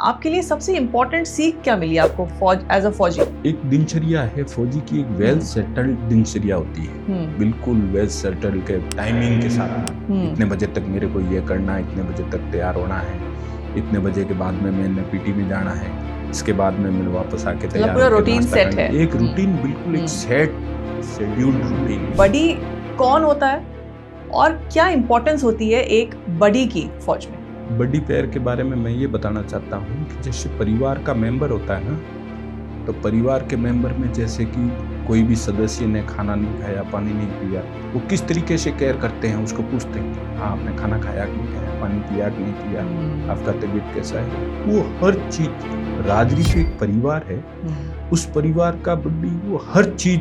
आपके लिए सबसे इम्पोर्टेंट सीख क्या मिली आपको फौज एज अ फौजी? एक दिनचर्या है फौजी की, एक वेल सेटल्ड दिनचर्या होती है, बिल्कुल वेल सेटल्ड के टाइमिंग के साथ। इतने बजे तक मेरे को ये करना है, इतने बजे तक तैयार होना है, इतने बजे के बाद में मैंने पीटी में जाना है, इसके बाद में मैंने वापस आके तैयार पूरा रूटीन सेट है। एक रूटीन, बिल्कुल एक सेट शेड्यूल्ड रूटीन। बडी कौन होता है और क्या इम्पोर्टेंस होती है एक बडी की फौज में? बड़ी पैर के बारे में मैं ये बताना चाहता हूँ कि जैसे परिवार का मेंबर होता है ना, तो परिवार के मेंबर में जैसे कि कोई भी सदस्य ने खाना नहीं खाया, पानी नहीं पिया, वो किस तरीके से केयर करते हैं, उसको पूछते हैं, हाँ आपने खाना खाया कि नहीं खाया, पानी पिया कि नहीं पिया, आपका तबीयत कैसा है। वो हर चीज, राजरी के एक परिवार है, उस परिवार का बड्डी वो हर चीज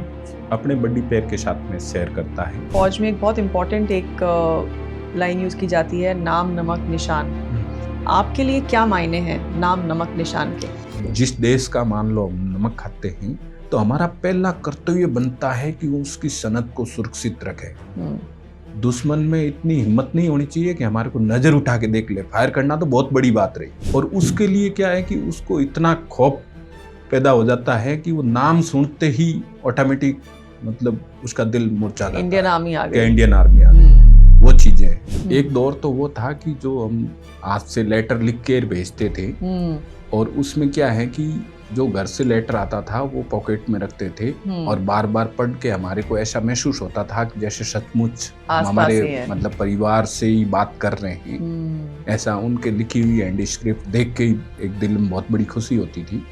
अपने बड्डी पैर के साथ में शेयर करता है। फौज में एक बहुत इम्पोर्टेंट एक लाइन यूज की जाती है, नाम नमक निशान। आपके लिए क्या मायने हैं नाम नमक निशान के? जिस देश का मान लो हम नमक खाते हैं, तो हमारा पहला कर्तव्य बनता है कि उसकी सनद को सुरक्षित रखें। दुश्मन में इतनी हिम्मत नहीं होनी चाहिए कि हमारे को नजर उठा के देख ले, फायर करना तो बहुत बड़ी बात रही। और उसके लिए क्या है कि उसको इतना खौफ पैदा हो जाता है कि वो नाम सुनते ही ऑटोमेटिक मतलब उसका दिल मुरझा जाता है। इंडियन आर्मी आ गई, इंडियन आर्मी आ गई, वो चीजें। एक दौर तो वो था कि जो हम आज से लेटर लिख के भेजते थे, और उसमें क्या है कि जो घर से लेटर आता था वो पॉकेट में रखते थे, और बार बार पढ़ के हमारे को ऐसा महसूस होता था कि जैसे सचमुच हमारे मतलब परिवार से ही बात कर रहे हैं। ऐसा उनके लिखी हुई हैंड स्क्रिप्ट देख के एक दिल में बहुत बड़ी खुशी होती थी।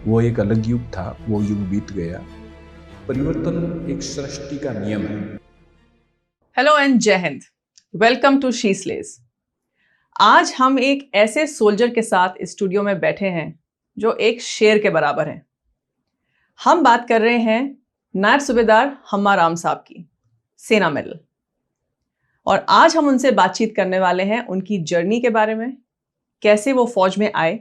वो एक अलग युग था, वो युग बीत गया। परिवर्तन एक सृष्टि का नियम है। हेलो एंड जय हिंद, वेलकम टू शी स्लेज। आज हम एक ऐसे सोल्जर के साथ स्टूडियो में बैठे हैं जो एक शेर के बराबर है। हम बात कर रहे हैं नायब सूबेदार हम्मा राम साहब की, सेना मेडल। और आज हम उनसे बातचीत करने वाले हैं उनकी जर्नी के बारे में, कैसे वो फौज में आए,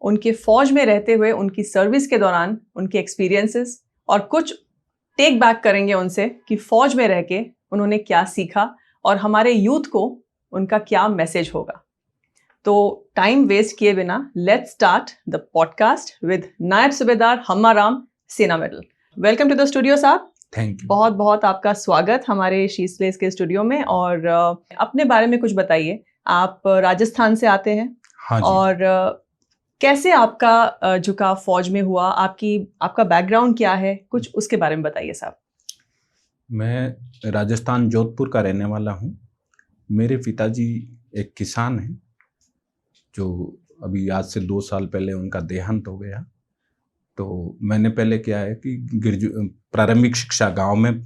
उनके फौज में रहते हुए उनकी सर्विस के दौरान उनके एक्सपीरियंसेस, और कुछ टेक बैक करेंगे उनसे कि फौज में रह के उन्होंने क्या सीखा और हमारे यूथ को उनका क्या मैसेज होगा। तो टाइम वेस्ट किए बिना let's start the podcast with Naib Subedar Hamma Ram, Sena medal. Welcome to the studio साहब। Thank you. बहुत बहुत आपका स्वागत हमारे शी स्लेज के स्टूडियो में। और अपने बारे में कुछ बताइए। आप राजस्थान से आते हैं। हाँ जी। और कैसे आपका झुकाव फौज में हुआ, आपका बैकग्राउंड क्या है, कुछ उसके बारे में बताइए साहब। मैं राजस्थान जोधपुर का रहने वाला हूँ। मेरे पिताजी एक किसान हैं, जो अभी आज से 2 साल पहले उनका देहांत हो गया। तो मैंने पहले क्या है कि प्रारंभिक शिक्षा गांव में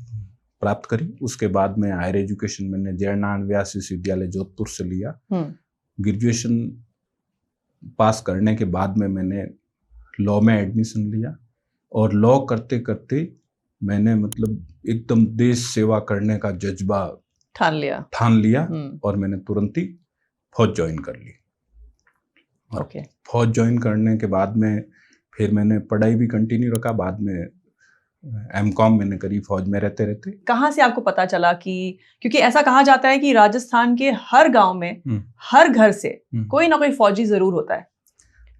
प्राप्त करी, उसके बाद में हायर एजुकेशन मैंने जयनारायण व्यास विश्वविद्यालय जोधपुर से लिया। ग्रेजुएशन पास करने के बाद में मैंने लॉ में एडमिशन लिया, और लॉ करते करते मैंने मतलब एकदम देश सेवा करने का जज्बा ठान लिया और मैंने तुरंत ही फौज ज्वाइन कर ली। और फौज ज्वाइन करने के बाद में फिर मैंने पढ़ाई भी कंटिन्यू रखा। बाद में एमकॉम मैंने करी फौज में रहते रहते। कहाँ से आपको पता चला कि, क्योंकि ऐसा कहा जाता है कि राजस्थान के हर गांव में हर घर से कोई ना कोई फौजी जरूर होता है,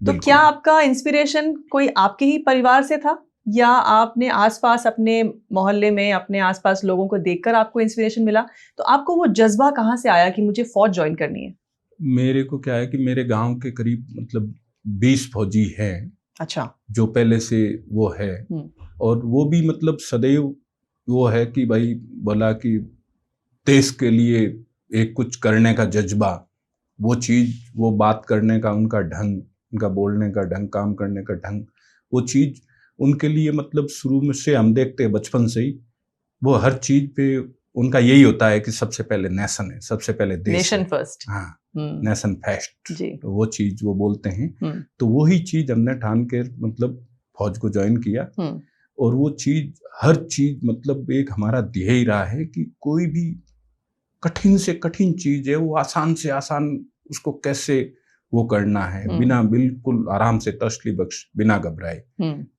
तो क्या आपका इंस्पिरेशन कोई आपके ही परिवार से था, या आपने आसपास अपने मोहल्ले में अपने आसपास लोगों को देखकर आपको इंस्पिरेशन मिला? तो आपको वो जज्बा कहाँ से आया कि मुझे फौज ज्वाइन करनी है? मेरे को क्या है कि मेरे गांव के करीब मतलब 20 फौजी हैं। अच्छा। जो पहले से वो है, और वो भी मतलब सदैव वो है कि भाई बोला कि देश के लिए एक कुछ करने का जज्बा, वो चीज, वो बात करने का उनका ढंग, उनका बोलने का ढंग, काम करने का ढंग, वो चीज उनके लिए मतलब शुरू में से हम देखते हैं बचपन से ही, वो हर चीज पे उनका यही होता है कि सबसे पहले नेशन है, सबसे पहले देश, नेशन फर्स्ट। हाँ, नेशन फर्स्ट, वो चीज वो बोलते हैं। तो वही चीज हमने ठान के मतलब फौज को ज्वाइन किया, और वो चीज हर चीज मतलब एक हमारा ध्येय रहा है कि कोई भी कठिन से कठिन चीज है वो आसान से आसान उसको कैसे वो करना है, बिना बिल्कुल आराम से तसल्ली बख्श, बिना घबराए,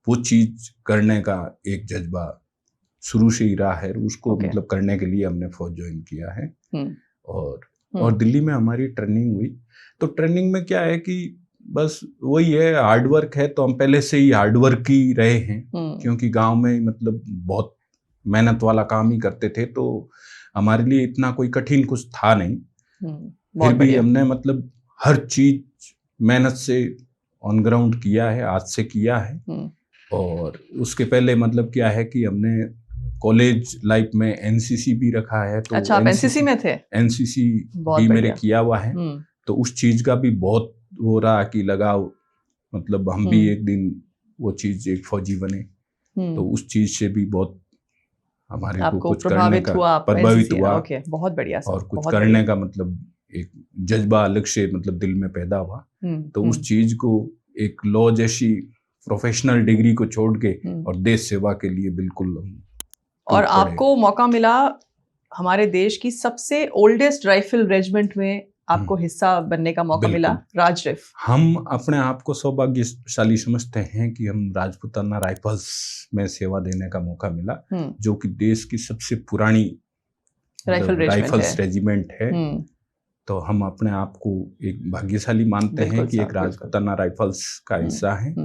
वो चीज करने का एक जज्बा शुरू से ही रहा है। उसको मतलब करने के लिए हमने फौज ज्वाइन किया है। और दिल्ली में हमारी ट्रेनिंग हुई। तो ट्रेनिंग में क्या है कि बस वही है, हार्ड वर्क है, तो हम पहले से ही हार्ड वर्क ही रहे हैं, क्योंकि गांव में मतलब बहुत मेहनत वाला काम ही करते थे, तो हमारे लिए इतना कोई कठिन कुछ था नहीं। फिर भी हमने मतलब हर चीज मेहनत से ऑन ग्राउंड किया है, आज से किया है। और उसके पहले मतलब क्या है कि हमने कॉलेज लाइफ में एनसीसी भी रखा है। तो अच्छा, आप एनसीसी में थे? एनसीसी भी मेरे किया हुआ है, तो उस चीज का भी बहुत वो रहा कि लगाव, मतलब हम भी एक दिन वो चीज एक फौजी बने, तो उस चीज से भी बहुत हमारे को कुछ करने का प्रभावित हुआ। ओके, बहुत बढ़िया सर, और कुछ करने का मतलब एक जज्बा अलग से मतलब दिल में पैदा हुआ। तो उस चीज को एक लॉ जैसी प्रोफेशनल डिग्री को छोड़ के और देश सेवा के लिए बिल्कुल। और आपको मौका मिला हमारे देश की सबसे ओल्डेस्ट राइफल रेजिमेंट में आपको हिस्सा बनने का मौका मिला, राजरिफ। हम अपने आप को सौभाग्यशाली समझते हैं कि हम राजपूताना राइफल्स में सेवा देने का मौका मिला, जो कि देश की सबसे पुरानी राइफल्स रेजिमेंट है। तो हम अपने आप को एक भाग्यशाली मानते हैं कि एक राजपूताना राइफल्स का हिस्सा है,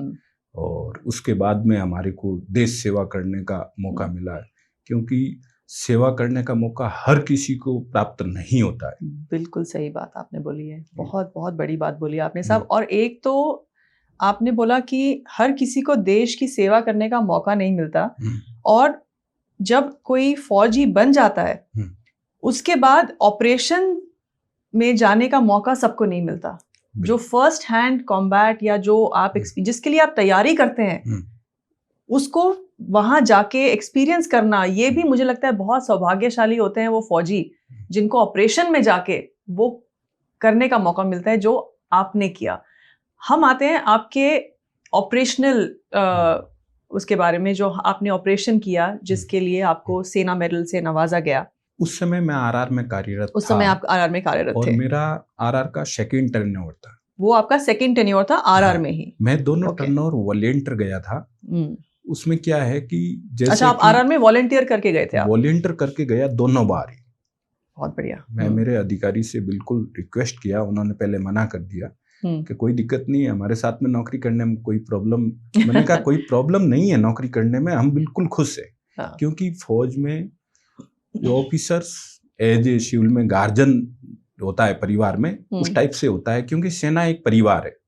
और उसके बाद में हमारे को देश सेवा करने का मौका मिला है, क्योंकि सेवा करने का मौका हर किसी को प्राप्त नहीं होता है। बिल्कुल सही बात आपने बोली है, बहुत बहुत बड़ी बात बोली आपने साहब। और एक तो आपने बोला कि हर किसी को देश की सेवा करने का मौका नहीं मिलता, और जब कोई फौजी बन जाता है उसके बाद ऑपरेशन में जाने का मौका सबको नहीं मिलता। जो फर्स्ट हैंड कॉम्बैट या जो आप जिसके लिए आप तैयारी करते हैं, उसको वहां जाके एक्सपीरियंस करना, ये भी मुझे लगता है बहुत सौभाग्यशाली होते हैं वो फौजी जिनको ऑपरेशन में जाके वो करने का मौका मिलता है जो आपने किया। हम आते हैं आपके ऑपरेशनल उसके बारे में, जो आपने ऑपरेशन किया जिसके लिए आपको सेना मेडल से नवाजा गया। उस समय मैं आरआर में कार्यरत था। उस समय आप आरआर में कार्यरत थे, और मेरा आरआर का सेकंड टर्नओवर था। वो आपका सेकंड टर्नओवर था आरआर में ही? मैं दोनों टर्नओवर वॉलंटियर गया था। उसमें क्या है कि जैसे, अच्छा, आप आरआर में वॉलंटियर करके गए थे? आप वॉलंटियर करके गया दोनों बार ही। बहुत बढ़िया। मैं मेरे अधिकारी से बिल्कुल रिक्वेस्ट किया, उन्होंने पहले मना कर दिया कि कोई दिक्कत नहीं है, हमारे साथ में नौकरी करने में कोई प्रॉब्लम। मैंने कहा कोई प्रॉब्लम नहीं है नौकरी करने में, हम बिल्कुल खुश है। क्योंकि फौज में जो ऑफिसर्स एज ए सिविल में गार्जियन होता है परिवार में, उस टाइप से होता है, क्योंकि सेना एक परिवार है।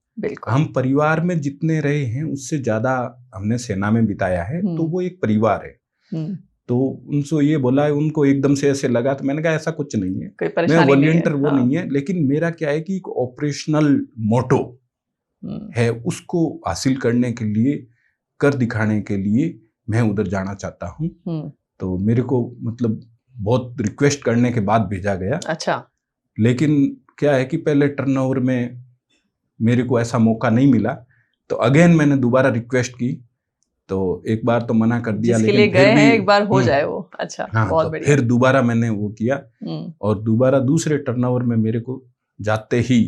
हम परिवार में जितने रहे हैं उससे ज्यादा हमने सेना में बिताया है, तो वो एक परिवार है। तो उनसे ये बोला है, उनको एकदम से ऐसे लगा, तो मैंने कहा ऐसा कुछ नहीं है, मैं वॉलंटियर वो नहीं है, लेकिन मेरा क्या है कि एक ऑपरेशनल मोटो है, उसको हासिल करने के लिए, कर दिखाने के लिए मैं उधर जाना चाहता हूँ। तो मेरे को मतलब बहुत रिक्वेस्ट करने के बाद भेजा गया। अच्छा। लेकिन क्या है कि पहले टर्नओवर में मेरे को ऐसा मौका नहीं मिला, तो अगेन मैंने दोबारा रिक्वेस्ट की, तो एक बार तो मना कर दिया, लेकिन फिर भी एक बार हो जाए वो। अच्छा, बहुत बढ़िया। फिर दोबारा मैंने वो किया, और दोबारा दूसरे टर्नओवर में मेरे को जाते ही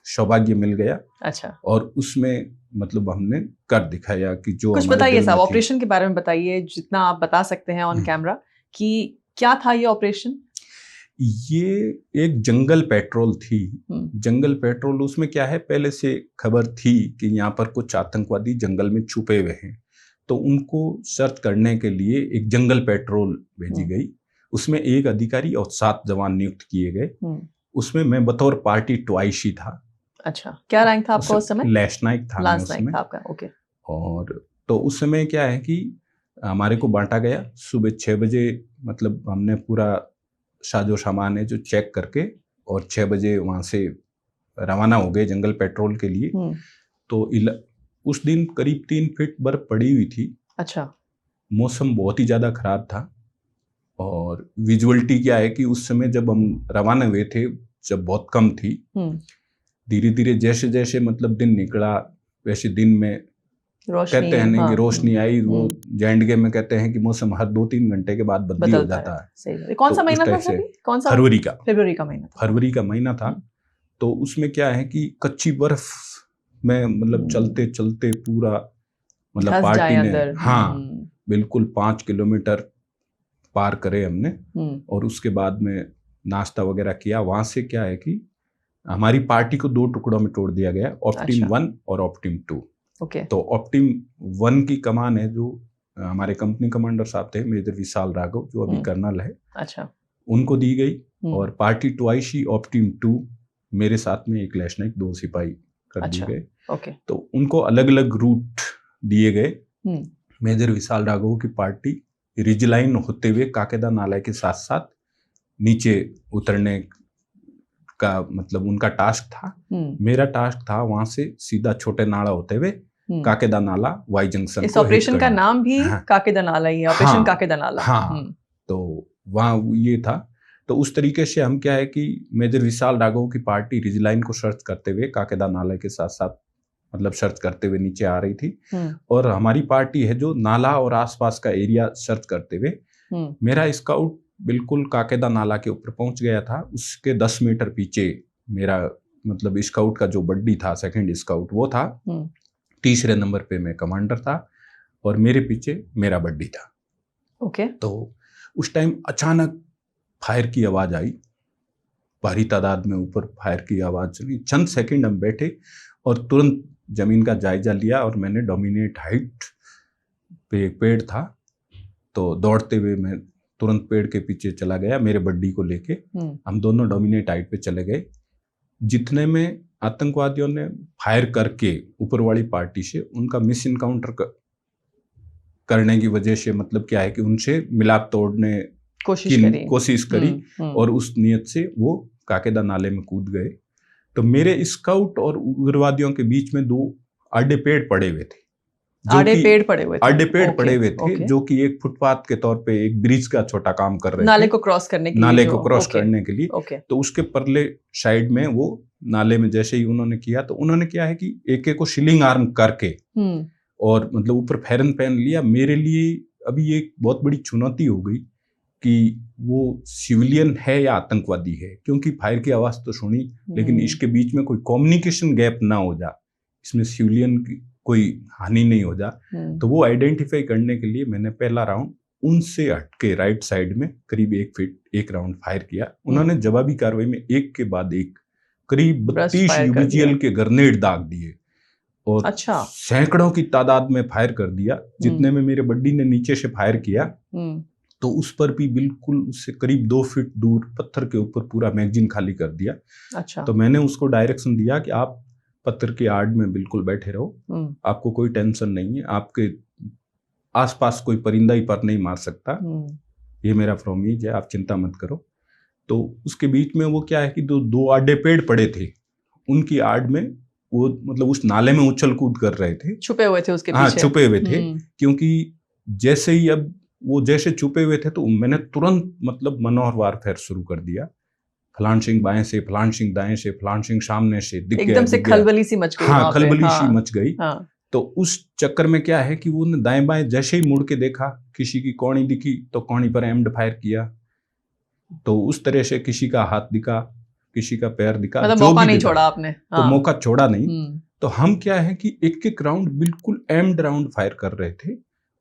सौभाग्य मिल गया। अच्छा। और उसमें मतलब हमने कर दिखाया कि जो कुछ बताइए साहब, ऑपरेशन के बारे में बताइए, जितना आप बता सकते हैं ऑन कैमरा, कि क्या था ये ऑपरेशन? ये एक जंगल पेट्रोल थी। जंगल पेट्रोल, उसमें क्या है, पहले से खबर थी कि यहाँ पर कुछ आतंकवादी जंगल में छुपे हुए हैं, तो उनको सर्च करने के लिए एक जंगल पेट्रोल भेजी गई। उसमें एक अधिकारी और 7 जवान नियुक्त किए गए। उसमें मैं बतौर पार्टी ट्वाइशी था। अच्छा, क्या रैंक था आपका उस समय? लेफ्टिनेंट था मैं उसमें। था आपका, ओके। और तो उस समय क्या है कि हमारे को बांटा गया सुबह 6 बजे, मतलब हमने पूरा साजो सामान है जो चेक करके, और 6 बजे वहाँ से रवाना हो गए जंगल पेट्रोल के लिए। तो उस दिन करीब 3 फीट बर्फ पड़ी हुई थी। अच्छा। मौसम बहुत ही ज़्यादा खराब था, और विजुअलिटी क्या है कि उस समय जब हम रवाना हुए थे, जब बहुत कम थी, धीरे धीरे जैसे जैसे मतलब दिन निकला, वैसे दिन में कहते हैं नहीं कि रोशनी आई, वो जैंडगे में कहते हैं कि मौसम हर 2-3 घंटे के बाद बदली हो जाता है। सही। कौन सा महीना था सर? कौन सा? फरवरी का महीना था। फरवरी का महीना था। तो उसमें क्या है कि कच्ची बर्फ में मतलब चलते चलते पूरा मतलब पार्टी ने, हाँ बिल्कुल 5 किलोमीटर पार करे हमने, और उसके बाद में नाश्ता वगैरह किया। वहां से क्या है कि हमारी पार्टी को 2 टुकड़ों में तोड़ दिया गया, ऑप्टिम अच्छा। 1 और ऑप्टिम 2। ओके। तो ऑप्टिम 1 की कमान है जो हमारे कंपनी कमांडर साहब थे, मेजर विशाल राघव, जो अभी कर्नल है, अच्छा। उनको दी गई। और पार्टी ट्वाइशी ऑप्टिम 2 मेरे साथ में एक लेफ्टिनेंट 2 सिपाही कर दिए गए। ओके। तो उनको अलग अलग रूट दिए गए। मेजर विशाल राघव की पार्टी रिजलाइन होते हुए काकेदा नाला के साथ साथ नीचे उतरने का मतलब उनका टास्क था। मेरा टास्क था वहां से सीधा छोटे नाला होते हुए काकेदा नाला वाई जंक्शन। इस ऑपरेशन का नाम भी काकेदा नाला ही है, ऑपरेशन काकेदा नाला। हाँ, तो वहाँ ये था। तो उस तरीके से हम क्या है कि मेजर विशाल राघव की पार्टी रिजलाइन को सर्च करते हुए काकेदा नाला के साथ साथ मतलब सर्च करते हुए नीचे आ रही थी। और हमारी पार्टी है जो नाला और आसपास का एरिया सर्च करते हुए, मेरा स्काउट बिल्कुल काकेदा नाला के ऊपर पहुंच गया था। उसके 10 मीटर पीछे मेरा मतलब स्काउट का जो बड्डी था, सेकंड स्काउट, वो था। तीसरे नंबर पे मैं कमांडर था और मेरे पीछे मेरा बड्डी था। ओके। तो उस टाइम अचानक फायर की आवाज आई, भारी तादाद में ऊपर फायर की आवाज सुनी। चंद सेकंड हम बैठे और तुरंत जमीन का जायजा लिया और मैंने डोमिनेट हाइट पे एक पेड़ था, तो दौड़ते हुए मैं तुरंत पेड़ के पीछे चला गया मेरे बड्डी को लेके। हम दोनों डोमिनेट हाइट पे चले गए। जितने में आतंकवादियों ने फायर करके ऊपर वाली पार्टी से उनका मिस इनकाउंटर करने की वजह से मतलब क्या है कि उनसे मिलाप तोड़ने की कोशिश करी और उस नियत से वो काकेदा नाले में कूद गए। तो मेरे स्काउट और उग्रवादियों के बीच में 2 आड़े पेड़ पड़े हुए थे। आड़े पेड़ पड़े हुए थे जो कि एक फुटपाथ के तौर पे एक ब्रिज का छोटा काम कर रहे थे, नाले को क्रॉस करने के लिए। तो उसके परले साइड में वो नाले में जैसे ही उन्होंने किया, तो उन्होंने क्या है कि एक को शिलिंग आर्म करके और मतलब ऊपर फैरन पहन लिया। मेरे लिए अभी एक बहुत बड़ी चुनौती हो गई कि वो सिविलियन है या आतंकवादी है, क्योंकि फायर की आवाज तो सुनी लेकिन इसके बीच में कोई कम्युनिकेशन गैप ना हो जा, इसमें सिविलियन की कोई हानि नहीं हो जा। तो वो आइडेंटिफाई करने के लिए मैंने पहला राउंड उनसे हटके राइट साइड में करीब 1 फीट एक राउंड फायर किया। उन्होंने जवाबी कार्रवाई में एक के बाद एक करीब 32 यूबीजीएल के ग्रेनेड दाग दिए और सैकड़ों की तादाद में फायर कर दिया। जितने में मेरे बड्डी ने नीचे से फायर किया तो उस पर भी बिल्कुल उससे करीब 2 फीट दूर पत्थर के ऊपर पूरा मैगजीन खाली कर दिया। तो मैंने उसको डायरेक्शन दिया कि आप पत्थर के आड़ में बिल्कुल बैठे रहो, आपको कोई टेंशन नहीं है, आपके आसपास कोई परिंदा ही पर नहीं मार सकता, ये मेरा प्रोमीज है, आप चिंता मत करो। तो उसके बीच में वो क्या है कि 2 आड़े पेड़ पड़े थे, उनकी आड़ में वो मतलब उस नाले में उछल कूद कर रहे थे, छुपे हुए थे उसके पीछे। हाँ, छुपे हुए थे। क्योंकि जैसे ही अब वो जैसे छुपे हुए थे तो मैंने तुरंत मतलब मनोहर वारफेयर शुरू कर दिया। फलान सिंह बाएं से, फलान सिंह दाएं से, फलान सिंह सामने से, दिख गया, एकदम से खलबली सी मच गई। हाँ, खलबली सी मच गई। तो उस चक्कर में क्या है कि वो दाएं बाएं जैसे ही मुड़ के देखा, किसी की कौड़ी दिखी तो कौड़ी पर एम्ड फायर किया। तो उस तरह से किसी का हाथ दिखा, किसी का पैर दिखा, मतलब मौका नहीं छोड़ा आपने। तो मौका छोड़ा नहीं। तो हम क्या है कि एक एक राउंड बिल्कुल एम्ड राउंड फायर कर रहे थे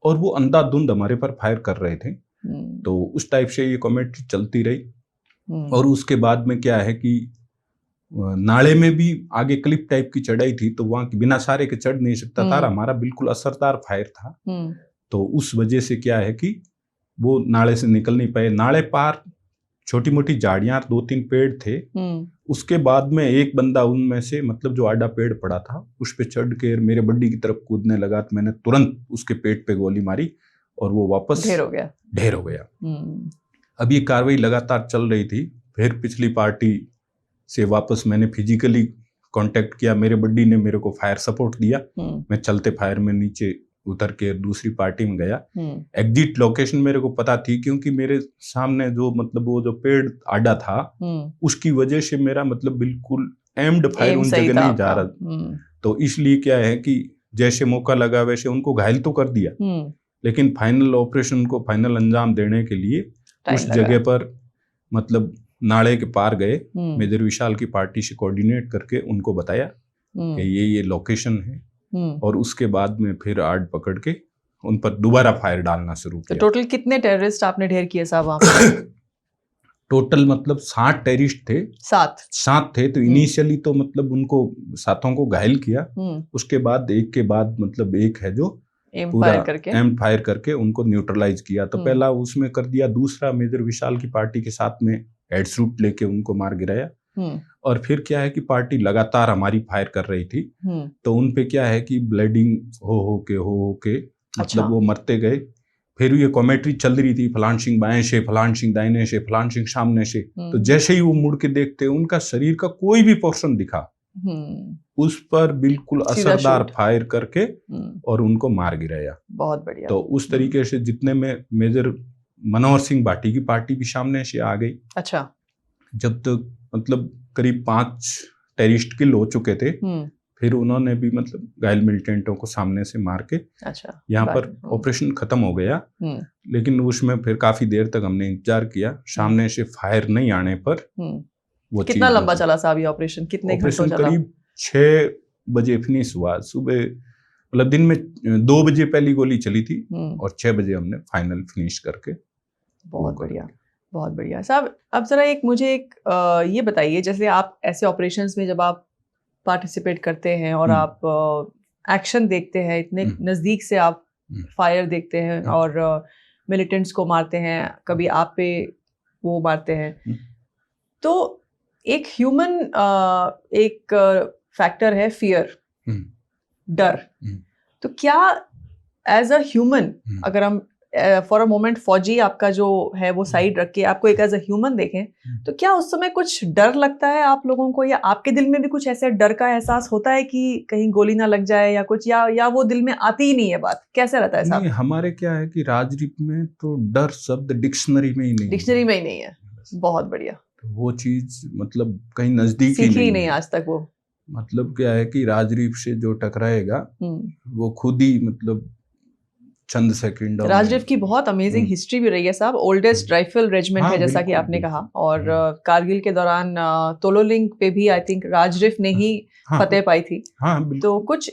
और वो अंधाधुंध हमारे पर फायर कर रहे थे। तो उस टाइप से ये कॉमेडी चलती रही। और उसके बाद में क्या है कि नाले में भी आगे क्लिप टाइप की चढ़ाई थी, तो वहां बिना सारे के चढ़ नहीं सकता था। हमारा बिल्कुल असरदार फायर था, तो उस वजह से क्या है कि वो नाले से निकल नहीं पाए। नाले पार छोटी मोटी झाड़ियां, 2-3 पेड़ थे। उसके बाद में एक बंदा उनमें से मतलब जो आड़ा पेड़ पड़ा था उस पे चढ़ के मेरे बड्डी की तरफ कूदने लगा, तो मैंने तुरंत उसके पेट पे गोली मारी और वो वापस ढेर हो गया। अब ये कार्रवाई लगातार चल रही थी। फिर पिछली पार्टी से वापस मैंने फिजिकली कांटेक्ट किया, मेरे बड्डी ने मेरे को फायर सपोर्ट दिया। मैं चलते फायर में नीचे उतर के दूसरी पार्टी में गया। एग्जिट लोकेशन मेरे को पता थी, क्योंकि मेरे सामने जो मतलब वो जो पेड़ आड़ा था उसकी वजह से मेरा मतलब बिल्कुल एम्ड फायर उन जगह नहीं जा रहा। तो इसलिए क्या है कि जैसे मौका लगा वैसे उनको घायल तो कर दिया, लेकिन फाइनल ऑपरेशन को फाइनल अंजाम देने के लिए उस जगह पर मतलब नाले के पार गए। मेजर विशाल की पार्टी से कोऑर्डिनेट करके उनको बताया कि ये लोकेशन है, और उसके बाद में फिर आड़ पकड़ के उन पर दोबारा फायर डालना शुरू किया। तो टोटल कितने टेररिस्ट आपने ढेर किए साहब वहां पर? टोटल मतलब 60 टेररिस्ट थे, 7 थे। तो इनिशियली तो मतलब उनको 7 को घायल किया, उसके बाद एक के बाद मतलब एक है जो पूरा एम फायर करके उनको न्यूट्रलाइज किया। तो पहला उसमें कर दिया, दूसरा मेजर विशाल की पार्टी के साथ में हेड शूट लेके उनको मार गिराया। और फिर क्या है कि पार्टी लगातार हमारी फायर कर रही थी, तो उन पे क्या है कि ब्लीडिंग हो के मतलब वो मरते गए। फिर ये कॉमेंट्री चल रही थी, फलान सिंह बाएं से, फलान सिंह दाहिने से, फलान सिंह सामने से। तो जैसे ही वो मुड़ के देखते उनका शरीर का कोई भी पोर्शन दिखा, उस पर बिल्कुल असरदार फायर करके और उनको मार गिराया। बहुत बढ़िया। तो उस तरीके से जितने में मेजर मनोहर सिंह भाटी की पार्टी भी सामने से आ गई। अच्छा। जब तक मतलब करीब 5 टेररिस्ट किल हो चुके थे, फिर उन्होंने भी मतलब घायल मिलिटेंटों को सामने से मार के यहाँ पर ऑपरेशन खत्म हो गया। लेकिन उसमें फिर काफी देर तक हमने इंतजार किया, सामने से फायर नहीं आने पर वो कितना लंबा चला साहब ये ऑपरेशन? कितने घंटों चला? करीब 6 बजे फिनिश हुआ सुबह, मतलब दिन में 2 बजे पहली गोली चली थी और 6 बजे हमने फाइनल फिनिश करके। बहुत बढ़िया, बहुत बढ़िया साहब। अब जरा मुझे ये बताइए, जैसे आप ऐसे ऑपरेशंस में जब आप पार्टिसिपेट करते हैं और आप एक्शन देखते हैं, इतने नजदीक से आप फायर देखते हैं और मिलिटेंट्स को मारते हैं, कभी आप पे वो मारते हैं, तो एक ह्यूमन एक फैक्टर है फियर, डर। तो क्या एज अ ह्यूमन, अगर हम फॉर अ मोमेंट फौजी आपका जो है वो साइड रख के आपको एक एज अ ह्यूमन देखें, तो क्या उस समय कुछ डर लगता है आप लोगों को, या आपके दिल में भी कुछ ऐसे डर का एहसास होता है कि कहीं गोली ना लग जाए या कुछ, या वो दिल में आती ही नहीं है बात? कैसे रहता है साहब? नहीं, हमारे क्या है कि राजरीप में तो डर शब्द डिक्शनरी में ही नहीं है। बहुत बढ़िया। तो वो चीज मतलब कहीं नजदीक ही नहीं आज तक वो। मतलब क्या है कि राजरीप से जो टकराएगा वो खुद ही मतलब चंद सेकंड। राजरीप की बहुत अमेजिंग हिस्ट्री भी रही है साहब। ओल्डेस्ट राइफल रेजिमेंट है, जैसा कि आपने कहा, और कारगिल के दौरान तोलोलिंग पे भी आई थिंक राजरीप ने ही फतेह पाई थी। तो कुछ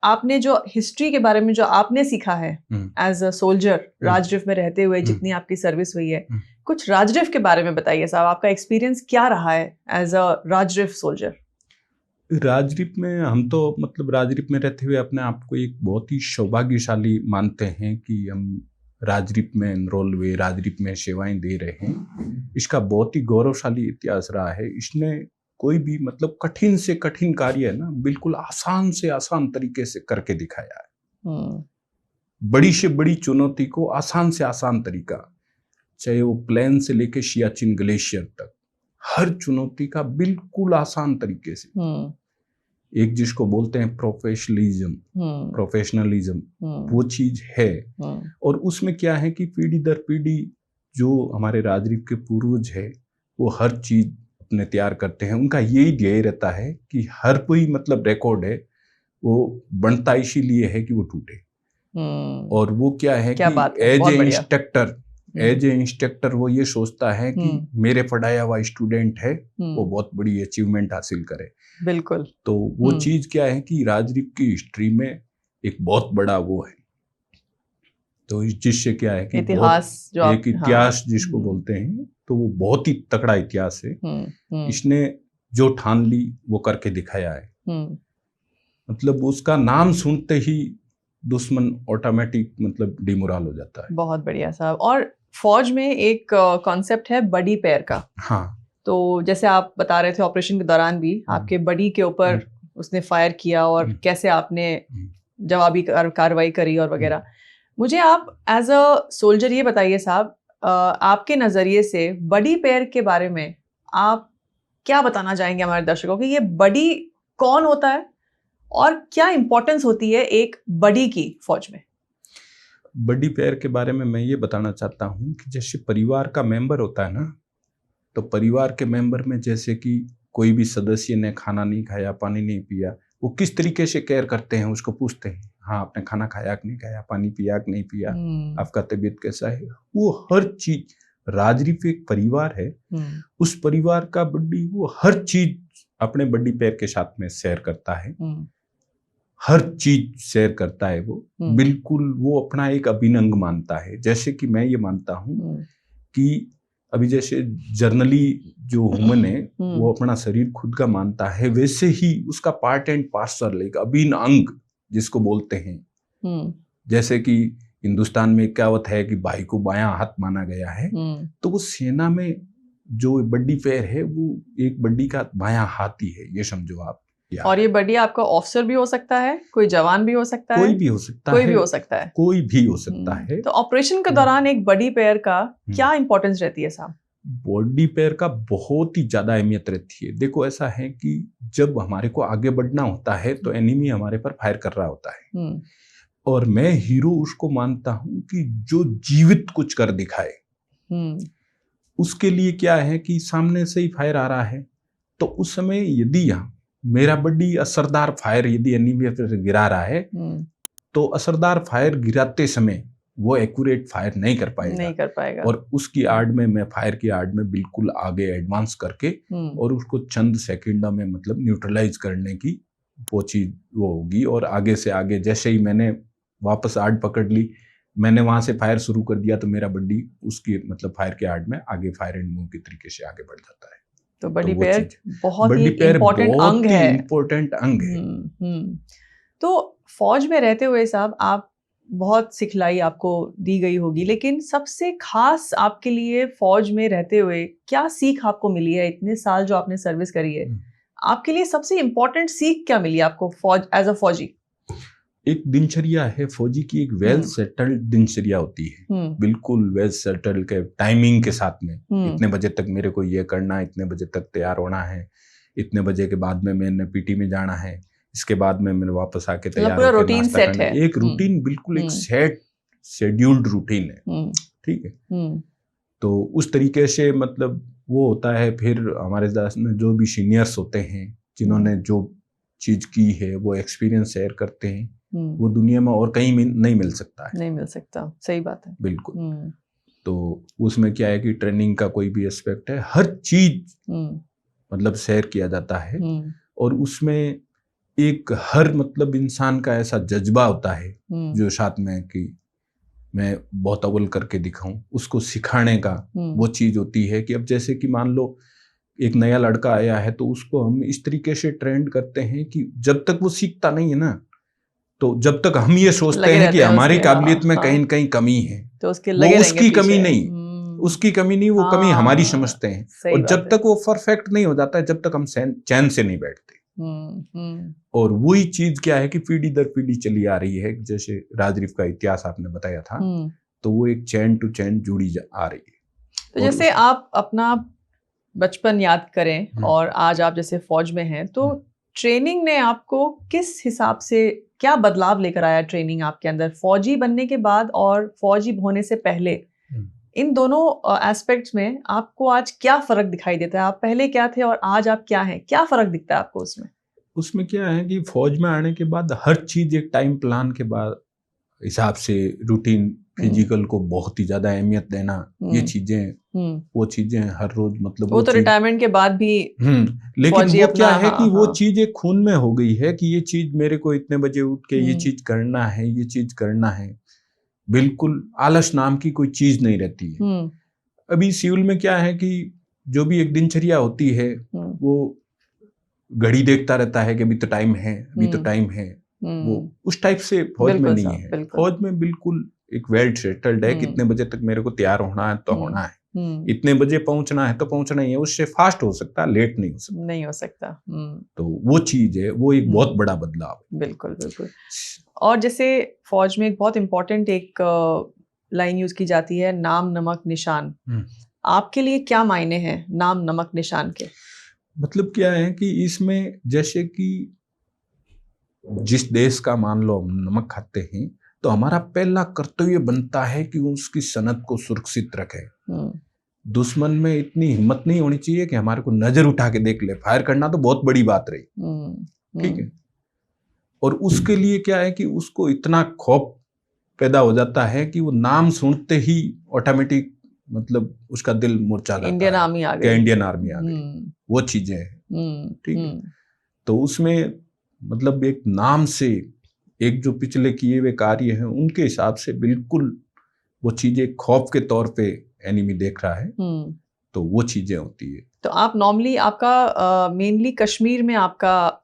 आपने जो हिस्ट्री के बारे में जो आपने सीखा है एज अ सोल्जर, राजरीप में रहते हुए जितनी आपकी सर्विस हुई है, कुछ राजरीप के बारे में बताइए साहब। आपका एक्सपीरियंस क्या रहा है एज अ राजरीप सोल्जर? राजरीप में हम तो मतलब राजरीप में रहते हुए अपने आप को एक बहुत ही सौभाग्यशाली मानते हैं कि हम राजरीप में एनरोल हुए, राजरीप में सेवाएं दे रहे हैं। इसका बहुत ही गौरवशाली इतिहास रहा है। इसने कोई भी मतलब कठिन से कठिन कार्य है ना, बिल्कुल आसान से आसान तरीके से करके दिखाया है। बड़ी से बड़ी चुनौती को आसान से आसान तरीका, चाहे वो प्लेन से लेके सियाचिन ग्लेशियर तक, हर चुनौती का बिल्कुल आसान तरीके से, एक जिसको बोलते हैं प्रोफेशनलिज्म, वो चीज है। और उसमें क्या है कि पीढ़ी दर पीढ़ी जो हमारे राजरीप के पूर्वज है वो हर चीज अपने तैयार करते हैं। उनका यही ध्येय रहता है कि हर कोई मतलब रिकॉर्ड है वो बनता इसीलिए है कि वो टूटे। और वो क्या है कि एज ए इंस्ट्रक्टर वो ये सोचता है कि मेरे पढ़ाया हुआ स्टूडेंट है वो बहुत बड़ी अचीवमेंट हासिल करे। बिल्कुल। तो वो चीज क्या है कि राजरीप की हिस्ट्री में एक बहुत बड़ा वो है। तो जिससे क्या है कि इतिहास, जो एक इतिहास जिसको बोलते हैं, तो वो बहुत ही तगड़ा इतिहास है। इसने जो ठान ली वो करके दिखाया है। मतलब उसका नाम सुनते ही दुश्मन ऑटोमेटिक मतलब डिमोरल हो जाता है। बहुत बढ़िया साहब। और फौज में एक कॉन्सेप्ट है बडी पेयर का। हाँ। तो जैसे आप बता रहे थे ऑपरेशन के दौरान भी आपके बडी के ऊपर उसने फायर किया और कैसे आपने जवाबी कार्रवाई करी और वगैरह। मुझे आप एज अ सोल्जर ये बताइए साहब, आपके नजरिए से बडी पेयर के बारे में आप क्या बताना चाहेंगे हमारे दर्शकों कि ये बडी कौन होता है और क्या इंपॉर्टेंस होती है एक बडी की फौज में? बडी पेयर के बारे में मैं ये बताना चाहता हूँ कि जैसे परिवार का मेंबर होता है ना, तो परिवार के मेंबर में जैसे कि कोई भी सदस्य ने खाना नहीं खाया, पानी नहीं पिया, वो किस तरीके से केयर करते हैं, उसको पूछते हैं, हाँ आपने खाना खाया कि नहीं खाया, पानी पिया कि नहीं पिया, आपका तबीयत कैसा है। वो हर चीज, राजरीप एक परिवार है, उस परिवार का बड्डी वो हर चीज अपने बड्डी पेयर के साथ में शेयर करता है। हर चीज शेयर करता है वो, बिल्कुल वो अपना एक अभिन्न अंग मानता है। जैसे कि मैं ये मानता हूँ कि अभी जैसे जर्नली जो ह्यूमन है वो अपना शरीर खुद का मानता है, वैसे ही उसका पार्ट एंड पार्सल, एक अभिन्न अंग जिसको बोलते हैं। जैसे कि हिंदुस्तान में एक कहावत है कि भाई को बायां हाथ माना गया है, तो वो सेना में जो बड्डी पैर है वो एक बड्डी का बायां हाथ ही है, ये समझो आप। और ये बड्डी आपका ऑफिसर भी हो सकता है, कोई जवान भी हो सकता है, कोई भी हो सकता कोई है, भी हो सकता है, कोई भी हो सकता है। तो ऑपरेशन के दौरान एक बड्डी पैर का क्या इंपॉर्टेंस रहती है साहब? बॉडी पैर का बहुत ही ज्यादा अहमियत रहती है। देखो ऐसा है कि जब हमारे को आगे बढ़ना होता है तो एनिमी हमारे पर फायर कर रहा होता है, और मैं हीरो उसको मानता हूं कि जो जीवित कुछ कर दिखाए। उसके लिए क्या है कि सामने से ही फायर आ रहा है, तो उस समय यदि यहाँ मेरा बड़ी असरदार फायर यदि एनिमी पर गिरा रहा है, तो असरदार फायर गिराते समय वो एक्यूरेट फायर नहीं कर पाएगा, और उसकी आड़ में मैं फायर की आड़ में बिल्कुल आगे एडवांस करके और उसको चंद सेकंडों में मतलब न्यूट्रलाइज करने की वो चीज वो होगी। और आगे से आगे जैसे ही मैंने वापस आड़ पकड़ ली, मैंने वहां से फायर शुरू कर दिया, तो मेरा बड्डी उसकी मतलब फायर के आड़ में आगे फायर एंड मूव के तरीके से आगे बढ़ जाता है। तो बड्डी पैर बहुत ही इम्पोर्टेंट अंग है। तो फौज में रहते हुए साहब आप बहुत सिखलाई आपको दी गई होगी, लेकिन सबसे खास आपके लिए फौज में रहते हुए क्या सीख आपको मिली है? इतने साल जो आपने सर्विस करी है, आपके लिए सबसे इम्पोर्टेंट सीख क्या मिली आपको फौज एज अ फौजी? एक दिनचर्या है फौजी की, एक वेल सेटल्ड दिनचर्या होती है, बिल्कुल वेल सेटल्ड के टाइमिंग के साथ में। इतने बजे तक मेरे को ये करना है, इतने बजे तक तैयार होना है, इतने बजे के बाद में मैंने पीटी में जाना है, इसके बाद में मैंने वापस आके तैयार होकर रूटीन सेट है। एक रूटीन बिल्कुल एक सेट शेड्यूल्ड रूटीन है, ठीक है। तो उस तरीके से मतलब वो होता है। फिर हमारे साथ में जो भी सीनियर्स होते हैं जिन्होंने जो चीज की है वो एक्सपीरियंस शेयर करते हैं, वो दुनिया में और कहीं नहीं मिल सकता है। नहीं मिल सकता, सही बात है, बिल्कुल। तो उसमें क्या है कि ट्रेनिंग का कोई भी एस्पेक्ट है, हर चीज मतलब शेयर किया जाता है, और उसमें एक हर मतलब इंसान का ऐसा जज्बा होता है जो साथ में कि मैं बहुत अव्वल करके दिखाऊं, उसको सिखाने का वो चीज होती है। कि अब जैसे कि मान लो एक नया लड़का आया है, तो उसको हम इस तरीके से ट्रेंड करते हैं कि जब तक वो सीखता नहीं है ना, तो जब तक हम ये सोचते हैं कि हमारी काबिलियत में कहीं न कहीं कमी है, तो वो उसकी कमी नहीं, उसकी कमी नहीं, वो कमी हमारी समझते हैं। और जब तक वो परफेक्ट नहीं हो जाता है, जब तक हम चैन से नहीं बैठते। और वही चीज क्या है कि पीढ़ी दर पीढ़ी चली आ रही है। जैसे राजरीफ का इतिहास आपने बताया था, तो वो एक चैन टू चैन जुड़ी आ रही है। तो जैसे आप अपना बचपन याद करें और आज आप जैसे फौज में हैं, तो ट्रेनिंग ने आपको किस हिसाब से क्या बदलाव लेकर आया? ट्रेनिंग आपके अंदर फौजी बनने के बाद और फौजी होने से पहले, इन दोनों एस्पेक्ट्स में आपको आज क्या फर्क दिखाई देता है? आप पहले क्या थे और आज आप क्या हैं? क्या फर्क दिखता है आपको उसमें? उसमें क्या है कि फौज में आने के बाद हर चीज एक टाइम प्लान के बाद हिसाब से, रूटीन, फिजिकल को बहुत ही ज्यादा अहमियत देना, ये चीजें वो चीजें हर रोज मतलब वो तो रिटायरमेंट के बाद भी लेकिन वो क्या है कि वो चीज एक खून में हो गई है कि ये चीज मेरे को इतने बजे उठ के ये चीज करना है, ये चीज करना है। बिल्कुल आलस नाम की कोई चीज नहीं रहती है। अभी सिविल में क्या है कि जो भी एक दिनचर्या होती है वो घड़ी देखता रहता है कि अभी तो टाइम है, अभी तो टाइम है, वो उस टाइप से फौज में नहीं है। फौज में बिल्कुल एक वेल सेटल्ड है, कितने बजे तक मेरे को तैयार होना है तो होना है, इतने बजे पहुंचना है तो पहुंचना ही है, उससे फास्ट हो सकता, लेट नहीं हो सकता। तो वो चीज है, वो एक बहुत बड़ा बदलाव है। बिल्कुल बिल्कुल। और जैसे फौज में एक बहुत इंपॉर्टेंट एक लाइन यूज की जाती है, नाम नमक निशान। आपके लिए क्या मायने हैं नाम नमक निशान के? मतलब क्या है कि इसमें जैसे कि जिस देश का मान लो हम नमक खाते हैं, तो हमारा पहला कर्तव्य बनता है कि उसकी सनद को सुरक्षित रखें। दुश्मन में इतनी हिम्मत नहीं होनी चाहिए कि हमारे को नजर उठा के देख ले। फायर करना तो बहुत बड़ी बात रही, ठीक है। और उसके लिए क्या है कि उसको इतना खौफ पैदा हो जाता है कि वो नाम सुनते ही ऑटोमेटिक मतलब उसका दिल मुरझा जाता है। इंडियन आर्मी आ गई, इंडियन आर्मी आ गई, वो चीजें हैं, ठीक है। तो उसमें मतलब एक नाम से, एक जो पिछले किए हुए कार्य हैं उनके हिसाब से बिल्कुल वो चीजें खौफ के तौर पे एनिमी देख रहा है। तो वो चीज़ें होती है। तो आप नॉर्मली आपका मेनली कश्मीर में आपका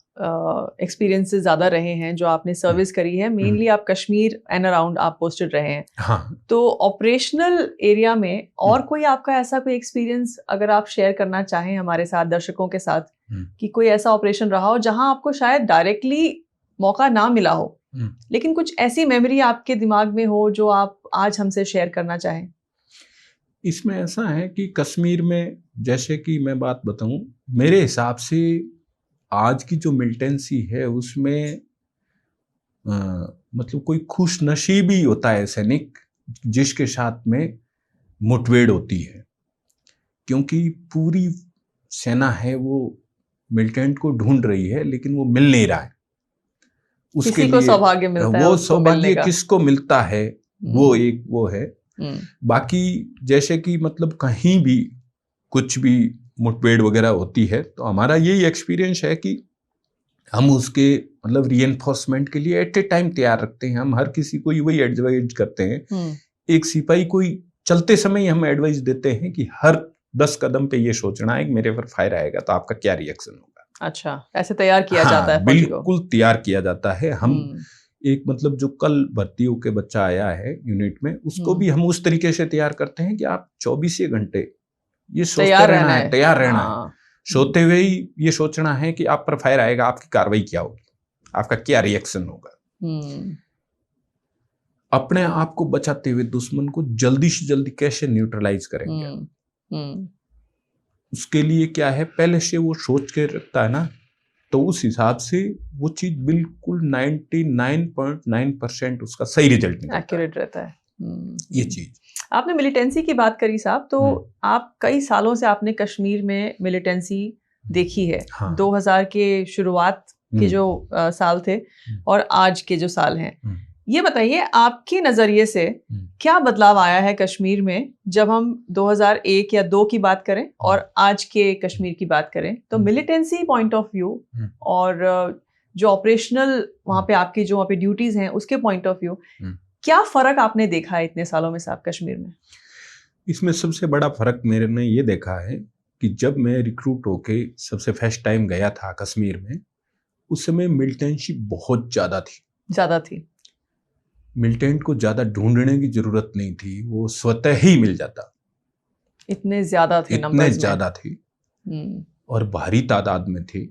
एक्सपीरियंसेस ज़्यादा रहे हैं जो आपने सर्विस करी है, मेनली आप कश्मीर एंड अराउंड आप पोस्टेड रहे हैं। हाँ। तो ऑपरेशनल एरिया में और कोई आपका ऐसा कोई एक्सपीरियंस अगर आप शेयर करना चाहें हमारे साथ, दर्शकों के साथ, कि कोई ऐसा ऑपरेशन रहा हो जहां आपको शायद डायरेक्टली मौका ना मिला हो, लेकिन कुछ ऐसी मेमोरी आपके दिमाग में हो जो आप आज हमसे शेयर करना चाहें? इसमें ऐसा है कि कश्मीर में, जैसे कि मैं बात बताऊं, मेरे हिसाब से आज की जो मिलिटेंसी है उसमें मतलब कोई खुश नसीबी होता है सैनिक जिसके साथ में मुठभेड़ होती है, क्योंकि पूरी सेना है वो मिलिटेंट को ढूंढ रही है लेकिन वो मिल नहीं रहा है। उसके किसी को लिए सौभाग्य मिलता है वो उसको मिलने सौभाग्य का। किसको मिलता है, वो एक वो है। हम्म, बाकी जैसे कि मतलब कहीं भी कुछ भी मुठभेड़ वगैरह होती है तो हमारा यही एक्सपीरियंस है कि हम उसके मतलब रीएनफोर्समेंट के लिए एट ए टाइम तैयार रखते हैं। हम हर किसी को वही एडवाइज करते हैं। एक सिपाही कोई चलते समय हम एडवाइस देते हैं कि हर 10 कदम पे ये सोचना है कि मेरे पर फायर आएगा तो आपका क्या रिएक्शन होगा। अच्छा, ऐसे तैयार किया जाता है फौजी को? बिल्कुल तैयार किया जाता है। हम एक मतलब जो कल भर्ती होके बच्चा आया है यूनिट में, उसको भी हम उस तरीके से तैयार करते हैं कि आप 24 घंटे ये सोचते रहना है, तैयार रहना है। सोते हुए ही ये सोचना है कि आप पर फायर आएगा, आपकी कार्रवाई क्या होगी, आपका क्या रिएक्शन होगा। अपने आप को बचाते हुए दुश्मन को जल्दी से जल्दी कैसे न्यूट्रलाइज करेंगे, उसके लिए क्या है, पहले से वो सोच के रखता है ना, तो उस हिसाब से वो चीज बिल्कुल 99.9% उसका सही रिजल्ट निकलता है, एक्यूरेट रहता है। ये चीज। आपने मिलिटेंसी की बात करी साहब, तो आप कई सालों से आपने कश्मीर में मिलिटेंसी देखी है। हाँ। 2000 के शुरुआत के जो साल थे और आज के जो साल हैं, ये बताइए आपके नजरिए से क्या बदलाव आया है कश्मीर में जब हम 2001 या 2 की बात करें और आज के कश्मीर की बात करें, तो मिलिटेंसी पॉइंट ऑफ व्यू और जो ऑपरेशनल वहाँ पे आपकी जो वहाँ पे ड्यूटीज हैं उसके पॉइंट ऑफ व्यू, क्या फर्क आपने देखा है इतने सालों में साहब कश्मीर में? इसमें सबसे बड़ा फर्क मेरे ने ये देखा है कि जब मैं रिक्रूट होके सबसे फर्स्ट टाइम गया था कश्मीर में, उस समय मिलिटेंसी बहुत ज्यादा थी। मिलिटेंट को ज्यादा ढूंढने की जरूरत नहीं थी, वो स्वतः ही मिल जाता। इतने ज्यादा थे, इतने ज्यादा थी और भारी तादाद में थे।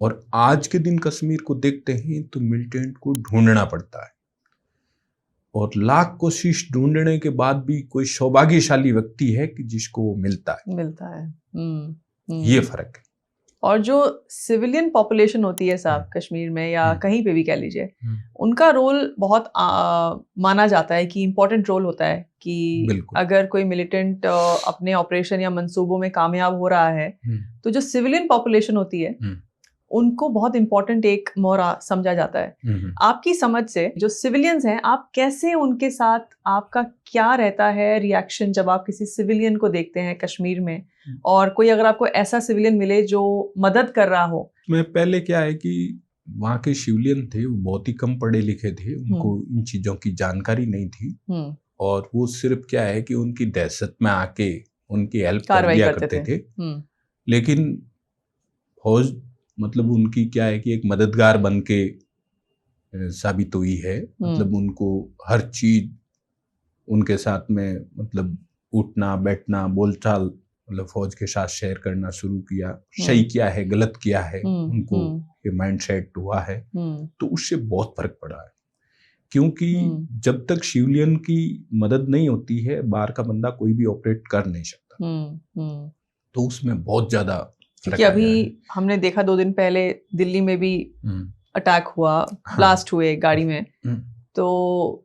और आज के दिन कश्मीर को देखते हैं तो मिलिटेंट को ढूंढना पड़ता है, और लाख कोशिश ढूंढने के बाद भी कोई सौभाग्यशाली व्यक्ति है कि जिसको वो मिलता है। ये फर्क है। और जो सिविलियन पॉपुलेशन होती है साहब कश्मीर में या कहीं पे भी कह लीजिए, उनका रोल बहुत माना जाता है कि इम्पोर्टेंट रोल होता है कि अगर कोई मिलिटेंट अपने ऑपरेशन या मंसूबों में कामयाब हो रहा है तो जो सिविलियन पॉपुलेशन होती है उनको बहुत इंपॉर्टेंट एक मोहरा समझा जाता है। आपकी समझ से जो सिविलियंस हैं, आप कैसे उनके साथ, आपका क्या रहता है रिएक्शन जब आप किसी सिविलियन को देखते हैं कश्मीर में, और कोई अगर आपको ऐसा सिविलियन मिले जो मदद कर रहा हो? मैं पहले क्या है कि वहाँ के सिविलियन थे वो बहुत ही कम पढ़े लिखे थे, उनको इन चीजों की जानकारी नहीं थी, और वो सिर्फ क्या है कि उनकी दहशत में आके उनकी हेल्प कर दिया करते थे। लेकिन फौज मतलब उनकी क्या है कि एक मददगार बन के साबित हुई है। मतलब उनको हर चीज उनके साथ में मतलब उठना बैठना बोलचाल मतलब फौज के साथ शेयर करना शुरू किया। सही किया है गलत किया है उनको ये माइंडसेट हुआ है, तो उससे बहुत फर्क पड़ा है। क्योंकि जब तक सिविलियन की मदद नहीं होती है बाहर का बंदा कोई भी ऑपरेट कर नहीं सकता। तो उसमें बहुत ज्यादा, क्योंकि अभी हमने देखा 2 दिन पहले दिल्ली में भी अटैक हुआ, ब्लास्ट हुए गाड़ी में, तो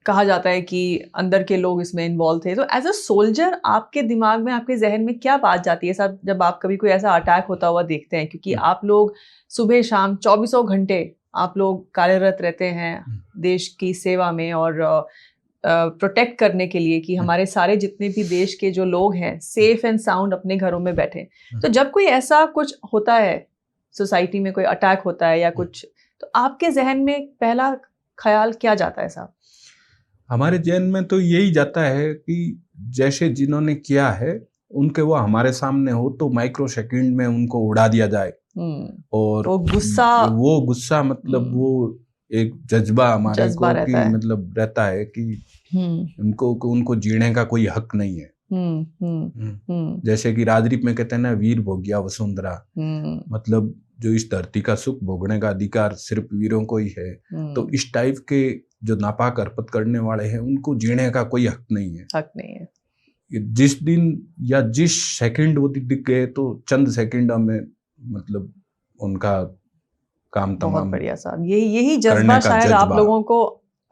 कहा जाता है कि अंदर के लोग इसमें इन्वॉल्व थे। तो एज अ सोल्जर आपके दिमाग में, आपके जहन में क्या बात जाती है साहब जब आप कभी कोई ऐसा अटैक होता हुआ देखते हैं? क्योंकि आप लोग सुबह शाम 24 घंटे आप लोग कार्यरत रहते हैं देश की सेवा में और प्रोटेक्ट करने के लिए कि हमारे सारे जितने भी देश के जो लोग हैं सेफ एंड साउंड अपने घरों में बैठे। तो जब कोई ऐसा कुछ होता है सोसाइटी में, कोई अटैक होता है या कुछ, तो आपके जहन में पहला ख्याल क्या जाता है साहब? हमारे जहन में तो यही जाता है कि जैसे जिन्होंने किया है उनके वो हमारे सामने हो तो माइक्रो सेकंड में उनको उड़ा दिया जाए। और वो गुस्सा मतलब वो एक जज्बा हमारे को कि मतलब रहता है कि उनको जीने का कोई हक नहीं है। जैसे कि राजदीप में कहते हैं ना, वीर भोग्या वसुंधरा, मतलब जो इस धरती का सुख भोगने का अधिकार सिर्फ वीरों को ही है। तो इस टाइप के जो नापाक हरकत करने वाले हैं उनको जीने का कोई हक नहीं है। जिस दिन या जिस सेकंड वो दिख गए तो चंद सेकंड में मतलब उनका काम तमाम। बहुत बढ़िया साहब, यही जज्बा शायद आप लोगों को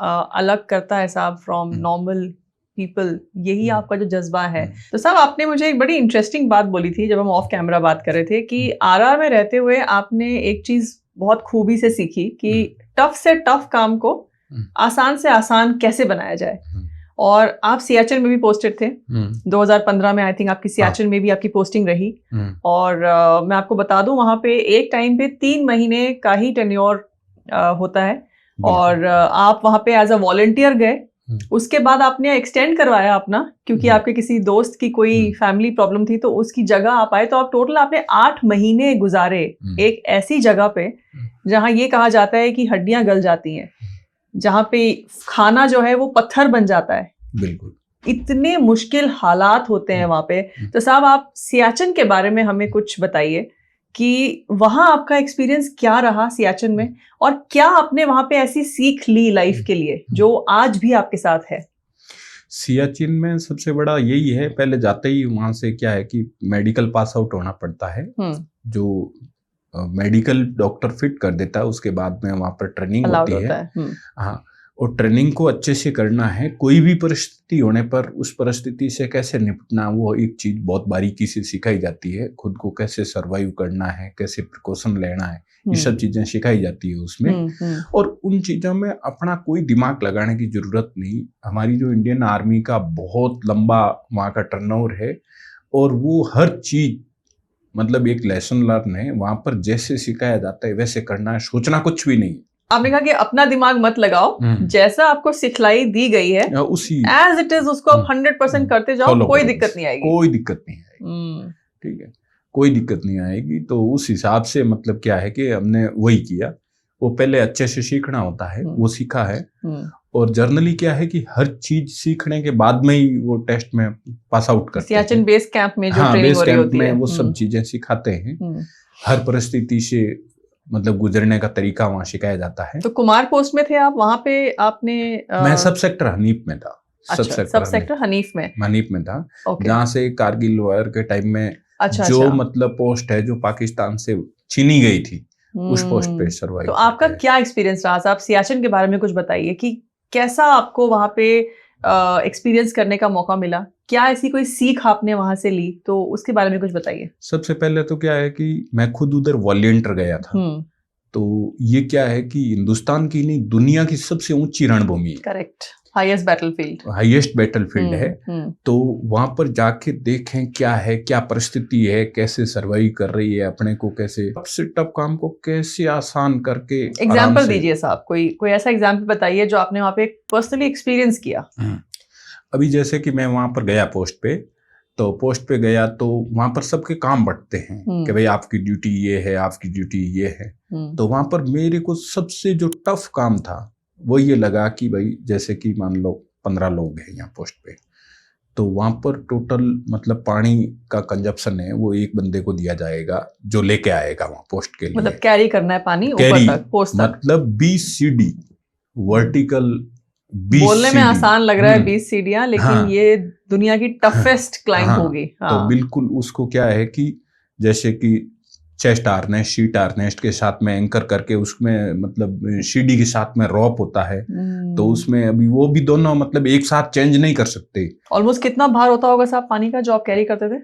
अलग करता है साहब फ्रॉम नॉर्मल पीपल, यही आपका जो जज्बा है। तो साहब आपने मुझे एक बड़ी इंटरेस्टिंग बात बोली थी जब हम ऑफ कैमरा बात कर रहे थे कि आरआर में रहते हुए आपने एक चीज बहुत खूबी से सीखी कि टफ से टफ काम को आसान से आसान कैसे बनाया जाए। और आप सियाचिन में भी पोस्टेड थे 2015 में, आई थिंक आपकी सियाचिन में भी आपकी पोस्टिंग रही। और मैं आपको बता दूं वहां पे एक टाइम पे 3 महीने का ही टेन्योर होता है और आप वहां पे एज अ वॉलंटियर गए। उसके बाद आपने एक्सटेंड करवाया अपना, क्योंकि आपके किसी दोस्त की कोई फैमिली प्रॉब्लम थी तो उसकी जगह आप आए। तो आप टोटल आपने 8 महीने गुजारे एक ऐसी जगह पे जहां ये कहा जाता है कि हड्डियां गल जाती हैं, जहां पे खाना जो है वो पत्थर बन जाता है। बिल्कुल, इतने मुश्किल हालात होते हैं वहां पे। तो साहब आप सियाचिन के बारे में हमें कुछ बताइए कि वहां आपका एक्सपीरियंस क्या रहा सियाचिन में, और क्या आपने वहां पे ऐसी सीख ली लाइफ के लिए जो आज भी आपके साथ है। सियाचिन में सबसे बड़ा यही है, पहले जाते ही वहां से क्या है कि मेडिकल पास आउट होना पड़ता है, जो मेडिकल डॉक्टर फिट कर देता है। उसके बाद में वहां पर ट्रेनिंग होती है। हाँ, और ट्रेनिंग को अच्छे से करना है। कोई भी परिस्थिति होने पर उस परिस्थिति से कैसे निपटना, वो एक चीज बहुत बारीकी से सिखाई जाती है। खुद को कैसे सरवाइव करना है, कैसे प्रिकॉशन लेना है, ये सब चीजें सिखाई जाती है उसमें। और उन चीजों में अपना कोई दिमाग लगाने की जरूरत नहीं। हमारी जो इंडियन आर्मी का बहुत लंबा वहाँ का टर्नओवर है और वो हर चीज मतलब एक लेसन लर्न है। वहां पर जैसे सिखाया जाता है वैसे करना है, सोचना कुछ भी नहीं। आपने कहा कि अपना दिमाग मत लगाओ, जैसा आपको सिखलाई दी गई है उसी एज इट इज उसको आप 100% करते जाओ, कोई दिक्कत नहीं आएगी। कोई दिक्कत नहीं आएगी, ठीक है, कोई दिक्कत नहीं आएगी। तो उस हिसाब से मतलब क्या है कि हमने वही किया। वो पहले अच्छे से सीखना होता है, वो सीखा है। और जर्नली क्या है कि हर चीज सीखने के बाद में ही वो टेस्ट में पास आउट करते हैं। सियाचिन बेस कैंप में जो ट्रेनिंग हो रही होती है, वो सब चीजें सिखाते हैं। हर परिस्थिति से मतलब गुजरने का तरीका वहां सिखाया जाता है। तो कुमार पोस्ट में थे आप, वहां पे आपने मैं सब सेक्टर हनीफ में था। सब सेक्टर हनीफ में था, जहाँ से कारगिल वॉर के टाइम में जो मतलब पोस्ट है जो पाकिस्तान से छीनी गई थी, उस पोस्ट पे सर्वाइव। तो आपका क्या एक्सपीरियंस रहा? आप सियाचिन के बारे में कुछ बताइए कि कैसा आपको वहां पे एक्सपीरियंस करने का मौका मिला, क्या ऐसी कोई सीख आपने वहां से ली, तो उसके बारे में कुछ बताइए। सबसे पहले तो क्या है कि मैं खुद उधर वॉलंटियर गया था। तो ये क्या है कि हिंदुस्तान की नहीं दुनिया की सबसे ऊंची रणभूमि है। करेक्ट, हाईएस्ट बैटलफील्ड है। तो वहां पर जाके देखें क्या है, क्या परिस्थिति है, कैसे सर्वाइव कर रही है अपने को, कैसे सबसे टफ काम को कैसे आसान करके। एग्जाम्पल दीजिए साहब, कोई ऐसा एग्जाम्पल बताइए जो आपने वहां पे पर्सनली एक्सपीरियंस किया। अभी जैसे कि मैं वहां पर गया पोस्ट पे गया तो वहां पर सबके काम बढ़ते हैं कि भाई आपकी ड्यूटी ये है, आपकी ड्यूटी ये है। तो वहां पर मेरे को सबसे जो टफ काम था वो ये लगा कि भाई जैसे कि मान लो 15 लोग हैं यहाँ पोस्ट पे, तो वहां पर टोटल मतलब पानी का कंजप्शन है वो एक बंदे को दिया जाएगा जो लेके आएगा वहां पोस्ट के लिए। मतलब कैरी करना है पानी ऊपर तक, पोस्ट तक। मतलब 20 सीढ़ी वर्टिकल, बोलने में आसान लग रहा है 20 सीढ़ियां, लेकिन ये दुनिया की टफेस्ट क्लाइंब होगी। तो बिल्कुल उसको क्या है कि जैसे कि चेस्ट हार्नेस, शीट हार्नेस के साथ में एंकर करके उसमें मतलब सीढ़ी के साथ में रॉप होता है। तो उसमें अभी वो भी दोनों मतलब एक साथ चेंज नहीं कर सकते। ऑलमोस्ट कितना भार होता होगा साहब पानी का जो आप कैरी करते थे?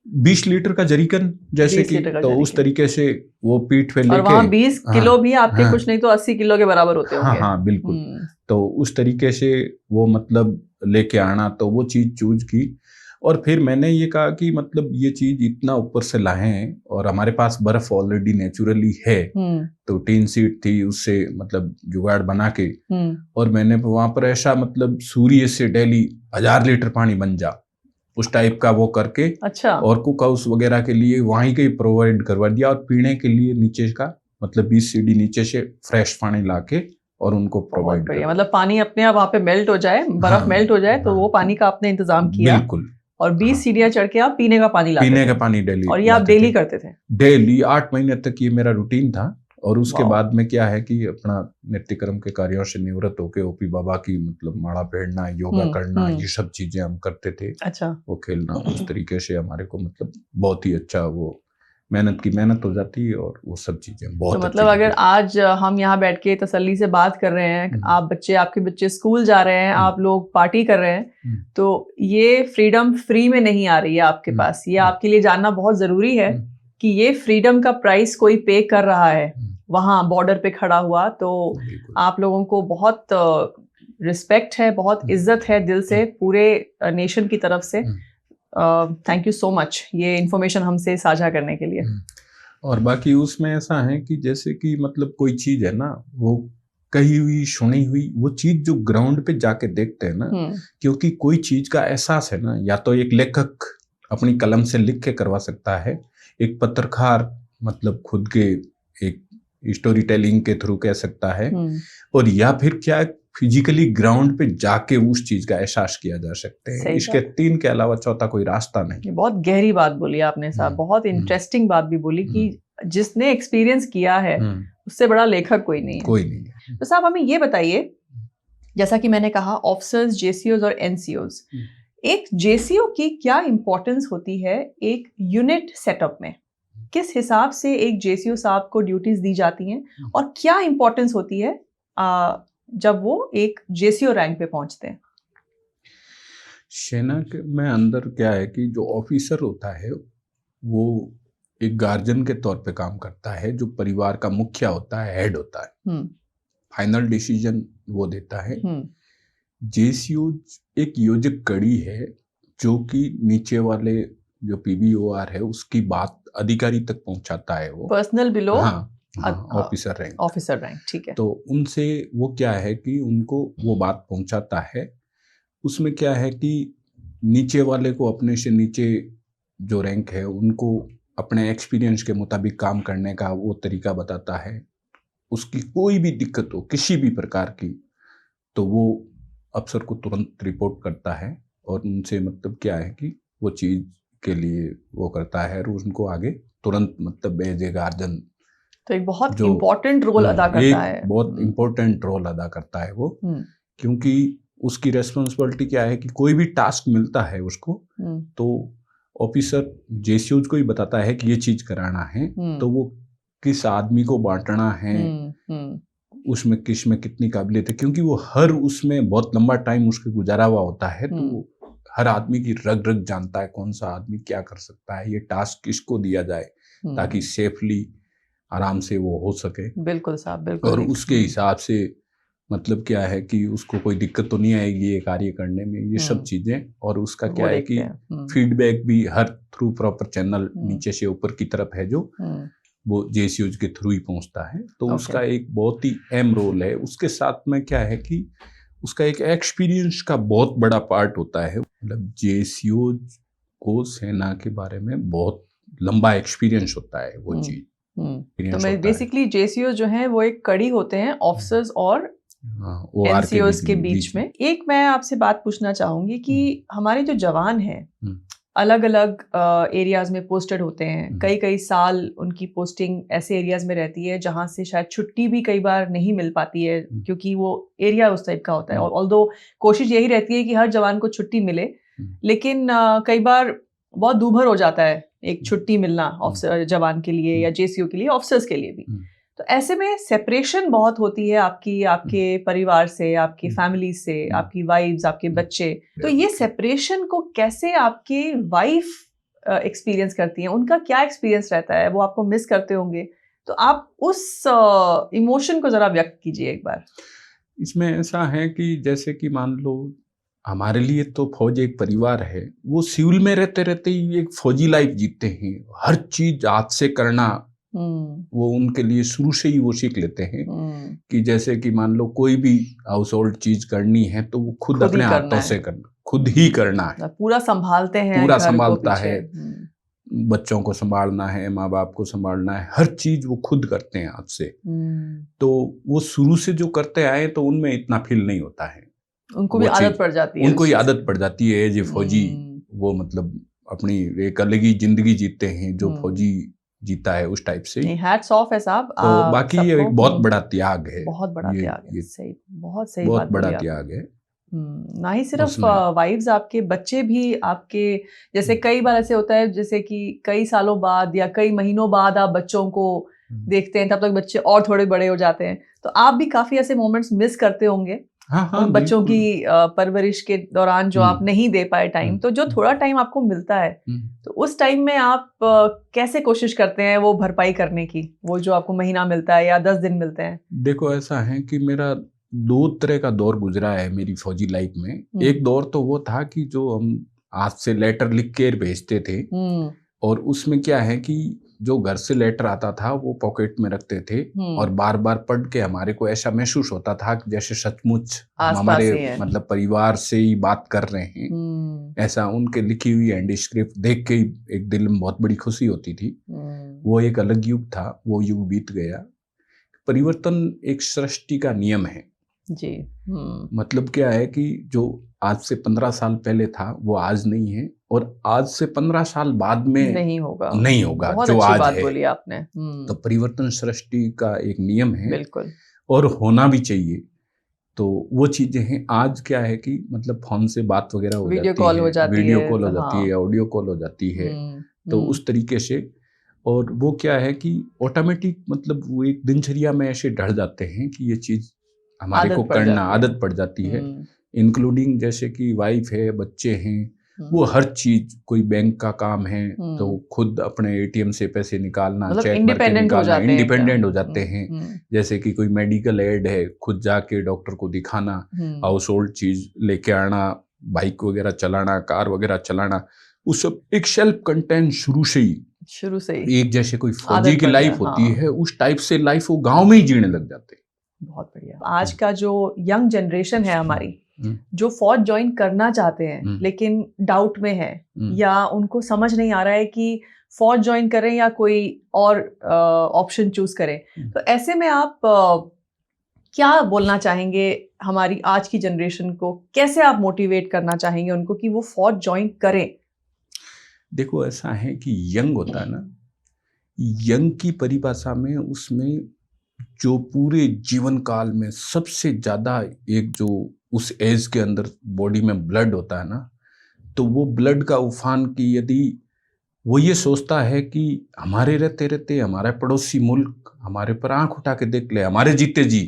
20 लीटर का जरीकन जैसे कि, तो उस तरीके से वो पीठ पे लेके। और वहाँ 20 किलो भी आपके कुछ नहीं तो 80 किलो के बराबर होते होंगे। हाँ बिल्कुल। तो उस तरीके से वो मतलब लेके आना, तो वो चीज चूज की। और फिर मैंने ये कहा कि मतलब ये चीज इतना ऊपर से लाएं और हमारे पास बर्फ ऑलरेडी नेचुरली है, तो टीन सीट थी उससे मतलब जुगाड़ बना के। और मैंने वहां पर ऐसा मतलब सूर्य से डेली 1000 लीटर पानी बन जा, उस टाइप का वो करके, अच्छा, और कुक हाउस वगैरह के लिए वहीं के प्रोवाइड करवा दिया, और पीने के लिए नीचे का मतलब 20 सीढ़ी नीचे से फ्रेश पानी लाके और उनको बहुत प्रोवाइड बढ़िया। कर। मतलब पानी अपने आप वहाँ पे मेल्ट हो जाए, बर्फ हाँ, मेल्ट हो जाए, तो हाँ, वो पानी का आपने इंतजाम किया, बिल्कुल। और 20 हाँ, सीढ़ियाँ चढ़ के आप पीने का पानी लाते पीने थे, का पानी डेली और ये आप लाते डेली थे। करते थे? डेली 8 महीने तक ये मेरा रूटीन था। और उसके वाओ। बाद में क्या है कि अपना नित्यक्रम के कार्यों से निवृत्त होके ओपी बाबा की मतलब माला पहनना, योगा करना, ये सब चीजें हम करते थे। अच्छा। वो खेलना, उस तरीके से हमारे को मतलब बहुत ही अच्छा, वो मेहनत की मेहनत हो जाती है, और वो सब चीजें तो बहुत मतलब अच्छी अगर लगी। आज हम यहाँ बैठ के तसल्ली से बात कर रहे हैं, आप बच्चे, आपके बच्चे स्कूल जा रहे हैं, आप लोग पार्टी कर रहे हैं, तो ये फ्रीडम फ्री में नहीं आ रही है आपके पास। ये आपके लिए जानना बहुत जरूरी है कि ये फ्रीडम का प्राइस कोई पे कर रहा है वहां बॉर्डर पे खड़ा हुआ। तो आप लोगों को बहुत रिस्पेक्ट है, बहुत इज्जत है दिल से, पूरे नेशन की तरफ से। थैंक यू सो मच ये इन्फॉर्मेशन हमसे साझा करने के लिए। और बाकी उसमें ऐसा है कि जैसे कि मतलब कोई चीज है ना, वो कही हुई सुनी हुई वो चीज जो ग्राउंड पे जाके देखते हैं ना, क्योंकि कोई चीज का एहसास है ना, या तो एक लेखक अपनी कलम से लिख के करवा सकता है, एक पत्रकार मतलब खुद के एक स्टोरी टेलिंग के थ्रू कह सकता है, और या फिर क्या फिजिकली ग्राउंड पे जाके उस चीज का एहसास किया जा सकते हैं। इसके 3 के अलावा चौथा कोई रास्ता नहीं। ये बहुत गहरी बात बोली आपने साहब, बहुत इंटरेस्टिंग बात भी बोली कि जिसने एक्सपीरियंस किया है उससे बड़ा लेखक कोई नहीं है। कोई नहीं है। तो साहब हमें ये बताइए, जैसा कि मैंने कहा ऑफिसर्स, जेसीओज और एनसीओज, एक जेसीओ की क्या इंपॉर्टेंस होती है एक यूनिट सेटअप में? किस हिसाब से एक जेसीओ साहब को ड्यूटीज दी जाती हैं, और क्या इंपॉर्टेंस होती है जब वो एक जेसीओ रैंक पे पहुंचते हैं? सेना के में अंदर क्या है कि जो ऑफिसर होता है वो एक गार्जियन के तौर पे काम करता है, जो परिवार का मुखिया होता है, हेड होता है, फाइनल डिसीजन वो देता है। जेसीओ एक योजक कड़ी है जो कि नीचे वाले जो पीबीओआर है उसकी बात अधिकारी तक पहुंचाता है। वो personal below, officer rank, officer rank, ठीक है। तो उनसे वो क्या है कि उनको वो बात पहुंचाता है। उसमें क्या है कि नीचे वाले को अपने से नीचे जो रैंक है उनको अपने एक्सपीरियंस के मुताबिक काम करने का वो तरीका बताता है। उसकी कोई भी दिक्कत हो किसी भी प्रकार की, तो वो अफसर को तुरंत रिपोर्ट करता है, और उनसे मतलब क्या है कि वो चीज़ के लिए वो करता है, और उनको आगे तुरंत मतलब एज ए गार्जियन, तो एक बहुत इम्पोर्टेंट रोल अदा करता है। बहुत इम्पोर्टेंट रोल अदा करता है वो, क्योंकि उसकी रेस्पॉन्सिबिलिटी क्या है कि कोई भी टास्क मिलता है उसको, तो ऑफिसर जेसीओज को ही बताता है कि ये चीज कराना है, तो वो किस आदमी को बांटना है, उसमें किस में कितनी काबिलियत है, क्योंकि वो हर उसमें बहुत लंबा टाइम उसके गुजारा हुआ होता है, तो हर आदमी की रग रग जानता है कौन सा आदमी क्या कर सकता है, ये टास्क किसको दिया जाए ताकि सेफली आराम से वो हो सके। बिल्कुल साहब, बिल्कुल। और उसके हिसाब से मतलब क्या है कि उसको कोई दिक्कत तो नहीं आएगी ये कार्य करने में, ये सब चीजें। और उसका क्या है कि फीडबैक भी हर थ्रू प्रॉपर चैनल नीचे से ऊपर की तरफ है, जो वो जेसीओज के थ्रू ही पहुंचता है। तो उसका एक बहुत ही अहम रोल है। उसके साथ में क्या है कि उसका एक एक्सपीरियंस का बहुत बड़ा पार्ट होता है। मतलब जेसीओज को सेना के बारे में बहुत लंबा एक्सपीरियंस होता है वो चीज। तो मैं बेसिकली जेसीओ जो है वो एक कड़ी होते हैं ऑफिसर्स और एनसीओज के बीच में। एक मैं आपसे बात पूछना चाहूंगी कि हमारे जो जवान हैं अलग अलग एरियाज में पोस्टेड होते हैं, कई कई साल उनकी पोस्टिंग ऐसे एरियाज में रहती है जहां से शायद छुट्टी भी कई बार नहीं मिल पाती है, क्योंकि वो एरिया उस टाइप का होता है। और ऑल्दो कोशिश यही रहती है कि हर जवान को छुट्टी मिले, लेकिन कई बार बहुत दूभर हो जाता है एक छुट्टी मिलना ऑफिसर जवान के लिए या जेसीओ के लिए, ऑफिसर्स के लिए भी। तो ऐसे में सेपरेशन बहुत होती है आपके परिवार से, आपकी फैमिली से, आपकी वाइफ्स, आपके बच्चे। तो ये सेपरेशन को कैसे आपकी वाइफ एक्सपीरियंस करती हैं? उनका क्या एक्सपीरियंस रहता है? वो आपको मिस करते होंगे, तो आप उस इमोशन को जरा व्यक्त कीजिए एक बार। इसमें ऐसा है कि जैसे कि मान लो हमारे लिए तो फौज एक परिवार है, वो सिविल में रहते रहते ही एक फौजी लाइफ जीते हैं, हर चीज हाथ से करना वो उनके लिए शुरू से ही वो सीख लेते हैं कि जैसे कि मान लो कोई भी हाउस होल्ड चीज करनी है तो वो खुद अपने हाथों से करना, खुद ही करना है, पूरा संभालते हैं, पूरा घर को संभालता पीछे। है, बच्चों को संभालना है, माँ बाप को संभालना है, हर चीज वो खुद करते हैं आज से। तो वो शुरू से जो करते आए तो उनमें इतना फील नहीं होता है, उनको भी आदत पड़ जाती है, उनको ही आदत पड़ जाती है एज ए फौजी। वो मतलब अपनी एक अलग ही जिंदगी जीते हैं जो फौजी जीता है उस टाइप से। हैट्स ऑफ है साहब। तो बाकी ये एक बहुत बड़ा त्याग है, बहुत बड़ा त्याग है, सही, बहुत सही, बहुत बड़ा त्याग है। ना ही सिर्फ वाइफ्स, आपके बच्चे भी आपके, जैसे कई बार ऐसे होता है जैसे कि कई सालों बाद या कई महीनों बाद आप बच्चों को देखते हैं, तब तक बच्चे और थोड़े बड़े हो जाते हैं, तो आप भी काफी ऐसे मोमेंट्स मिस करते होंगे। उन बच्चों की परवरिश के दौरान जो आप नहीं दे पाए टाइम, तो जो थोड़ा टाइम आपको मिलता है, तो उस टाइम में आप कैसे कोशिश करते हैं वो भरपाई करने की, वो जो आपको महीना मिलता है या 10 दिन मिलते हैं? देखो ऐसा है कि मेरा 2 तरह का दौर गुजरा है मेरी फौजी लाइफ में। एक दौर तो वो था कि जो हम हाथ से लेटर लिख के भेजते थे, और उसमें क्या है कि जो घर से लेटर आता था वो पॉकेट में रखते थे, और बार बार पढ़ के हमारे को ऐसा महसूस होता था कि जैसे सचमुच हमारे मतलब परिवार से ही बात कर रहे हैं। ऐसा उनके लिखी हुई हैंड स्क्रिप्ट देख के ही एक दिल में बहुत बड़ी खुशी होती थी। वो एक अलग युग था, वो युग बीत गया। परिवर्तन एक सृष्टि का नियम है जी। मतलब क्या है कि जो आज से 15 साल पहले था वो आज नहीं है, और आज से 15 साल बाद में नहीं होगा बहुत जो अच्छी आज बात है। बोली आपने। तो परिवर्तन सृष्टि का एक नियम है, बिल्कुल, और होना भी चाहिए। तो वो चीजें हैं। आज क्या है कि मतलब फोन से बात वगैरह हो जाती है, वीडियो कॉल हो जाती है, ऑडियो कॉल हो जाती है, तो उस तरीके से। और वो क्या है कि ऑटोमेटिक मतलब वो एक दिनचर्या में ऐसे ढल जाते हैं कि ये चीज हमारे को करना आदत पड़ जाती है। इंक्लूडिंग जैसे कि वाइफ है, बच्चे हैं, वो हर चीज, कोई बैंक का काम है तो खुद अपने एटीएम से पैसे निकालना, मतलब चेक भर के निकालना, इंडिपेंडेंट हो जाते हैं। जैसे कि कोई मेडिकल एड है, खुद जाके डॉक्टर को दिखाना, हाउस होल्ड चीज लेके आना, बाइक वगैरह चलाना, कार वगैरह चलाना, वो सब एक सेल्फ कंटेंट शुरू से ही एक जैसे कोई फौजी की लाइफ होती है उस टाइप से लाइफ वो गांव में ही जीने लग जाते हैं। बहुत बढ़िया। आज का जो यंग जनरेशन है हमारी, जो फौज ज्वाइन करना चाहते हैं लेकिन डाउट में है, या उनको समझ नहीं आ रहा है कि फौज ज्वाइन करें या कोई और ऑप्शन चूज करें, तो ऐसे में आप क्या बोलना चाहेंगे हमारी आज की जनरेशन को? कैसे आप मोटिवेट करना चाहेंगे उनको कि वो फौज ज्वाइन करें? देखो ऐसा है कि यंग होता है ना, यंग की परिभाषा में उसमें जो पूरे जीवन काल में सबसे ज्यादा एक जो उस एज के अंदर बॉडी में ब्लड होता है ना, तो वो ब्लड का उफान की यदि वो ये सोचता है कि हमारे रहते रहते हमारा पड़ोसी मुल्क हमारे पर आंख उठा के देख ले, हमारे जीते जी,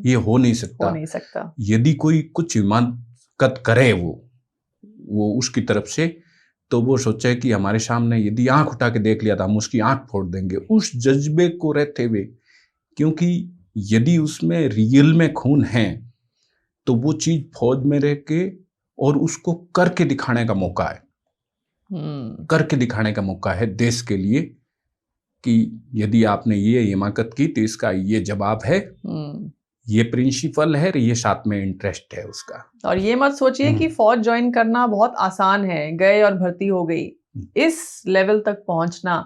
ये हो नहीं सकता। यदि कोई कुछ हिमाकत करे वो उसकी तरफ से, तो वो सोचे कि हमारे सामने यदि आंख उठा के देख लिया था हम उसकी आंख फोड़ देंगे, उस जज्बे को रहते हुए। क्योंकि यदि उसमें रियल में खून है तो वो चीज फौज में रह के और उसको करके दिखाने का मौका है, करके दिखाने का मौका है देश के लिए कि यदि आपने ये हिमाकत की तो इसका ये जवाब है, ये प्रिंसिपल है, ये साथ में इंटरेस्ट है उसका। और ये मत सोचिए कि फौज ज्वाइन करना बहुत आसान है, गए और भर्ती हो गई। इस लेवल तक पहुंचना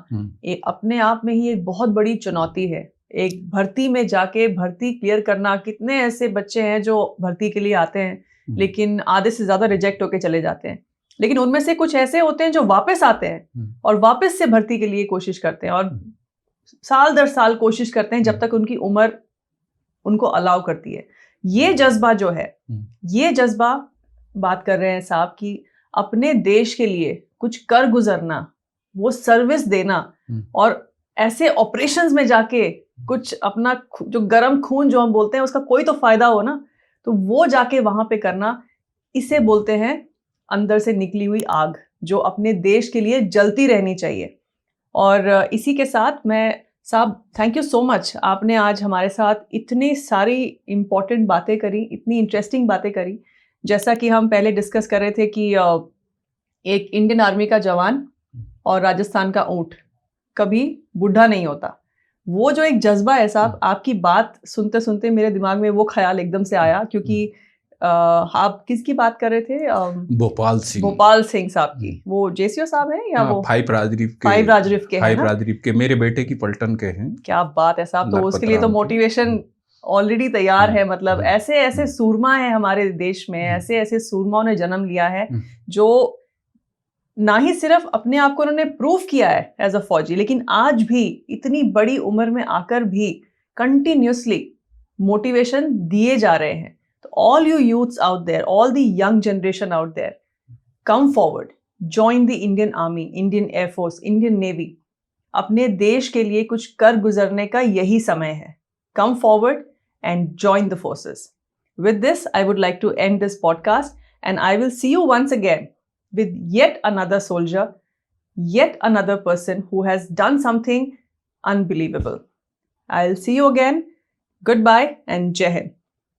अपने आप में ही एक बहुत बड़ी चुनौती है। एक भर्ती में जाके भर्ती क्लियर करना, कितने ऐसे बच्चे हैं जो भर्ती के लिए आते हैं लेकिन आधे से ज्यादा रिजेक्ट होके चले जाते हैं, लेकिन उनमें से कुछ ऐसे होते हैं जो वापस आते हैं और वापस से भर्ती के लिए कोशिश करते हैं, और साल दर साल कोशिश करते हैं जब तक उनकी उम्र उनको अलाउ करती है। ये जज्बा जो है, ये जज्बा बात कर रहे हैं साहब कि अपने देश के लिए कुछ कर गुजरना, वो सर्विस देना, और ऐसे ऑपरेशंस में जाके कुछ अपना जो गरम खून जो हम बोलते हैं उसका कोई तो फायदा हो ना, तो वो जाके वहां पे करना, इसे बोलते हैं अंदर से निकली हुई आग जो अपने देश के लिए जलती रहनी चाहिए। और इसी के साथ मैं साहब, थैंक यू सो मच, आपने आज हमारे साथ इतनी सारी इंपॉर्टेंट बातें करी, इतनी इंटरेस्टिंग बातें करी। जैसा कि हम पहले डिस्कस कर रहे थे कि एक इंडियन आर्मी का जवान और राजस्थान का ऊंट कभी बूढ़ा नहीं होता, वो जो एक जज्बा है साहब, आपकी बात सुनते सुनते मेरे दिमाग में वो ख्याल एकदम से आया, क्योंकि आप किसकी बात कर रहे थे? भोपाल सिंह साहब की। वो जेसीओ साहब हैं या वो फाइव राजरीफ के हैं ना? के मेरे बेटे की पलटन के हैं। क्या बात है साहब, तो उसके लिए तो मोटिवेशन ऑलरेडी तैयार है। मतलब ऐसे ऐसे सूरमा है हमारे देश में, ऐसे ऐसे सूरमाओं ने जन्म लिया है जो ना ही सिर्फ अपने आप को उन्होंने प्रूव किया है एज अ फौजी, लेकिन आज भी इतनी बड़ी उम्र में आकर भी कंटिन्यूसली मोटिवेशन दिए जा रहे हैं। तो all you youths out there, all the young generation out there, come forward, join the Indian army, Indian air force, Indian navy. अपने देश के लिए कुछ कर गुजरने का यही समय है। Come forward and join the forces. With this, I would like to end this podcast, and I will see you once again with yet another soldier, yet another person who has done something unbelievable. I'll see you again. Goodbye and Jai Hind.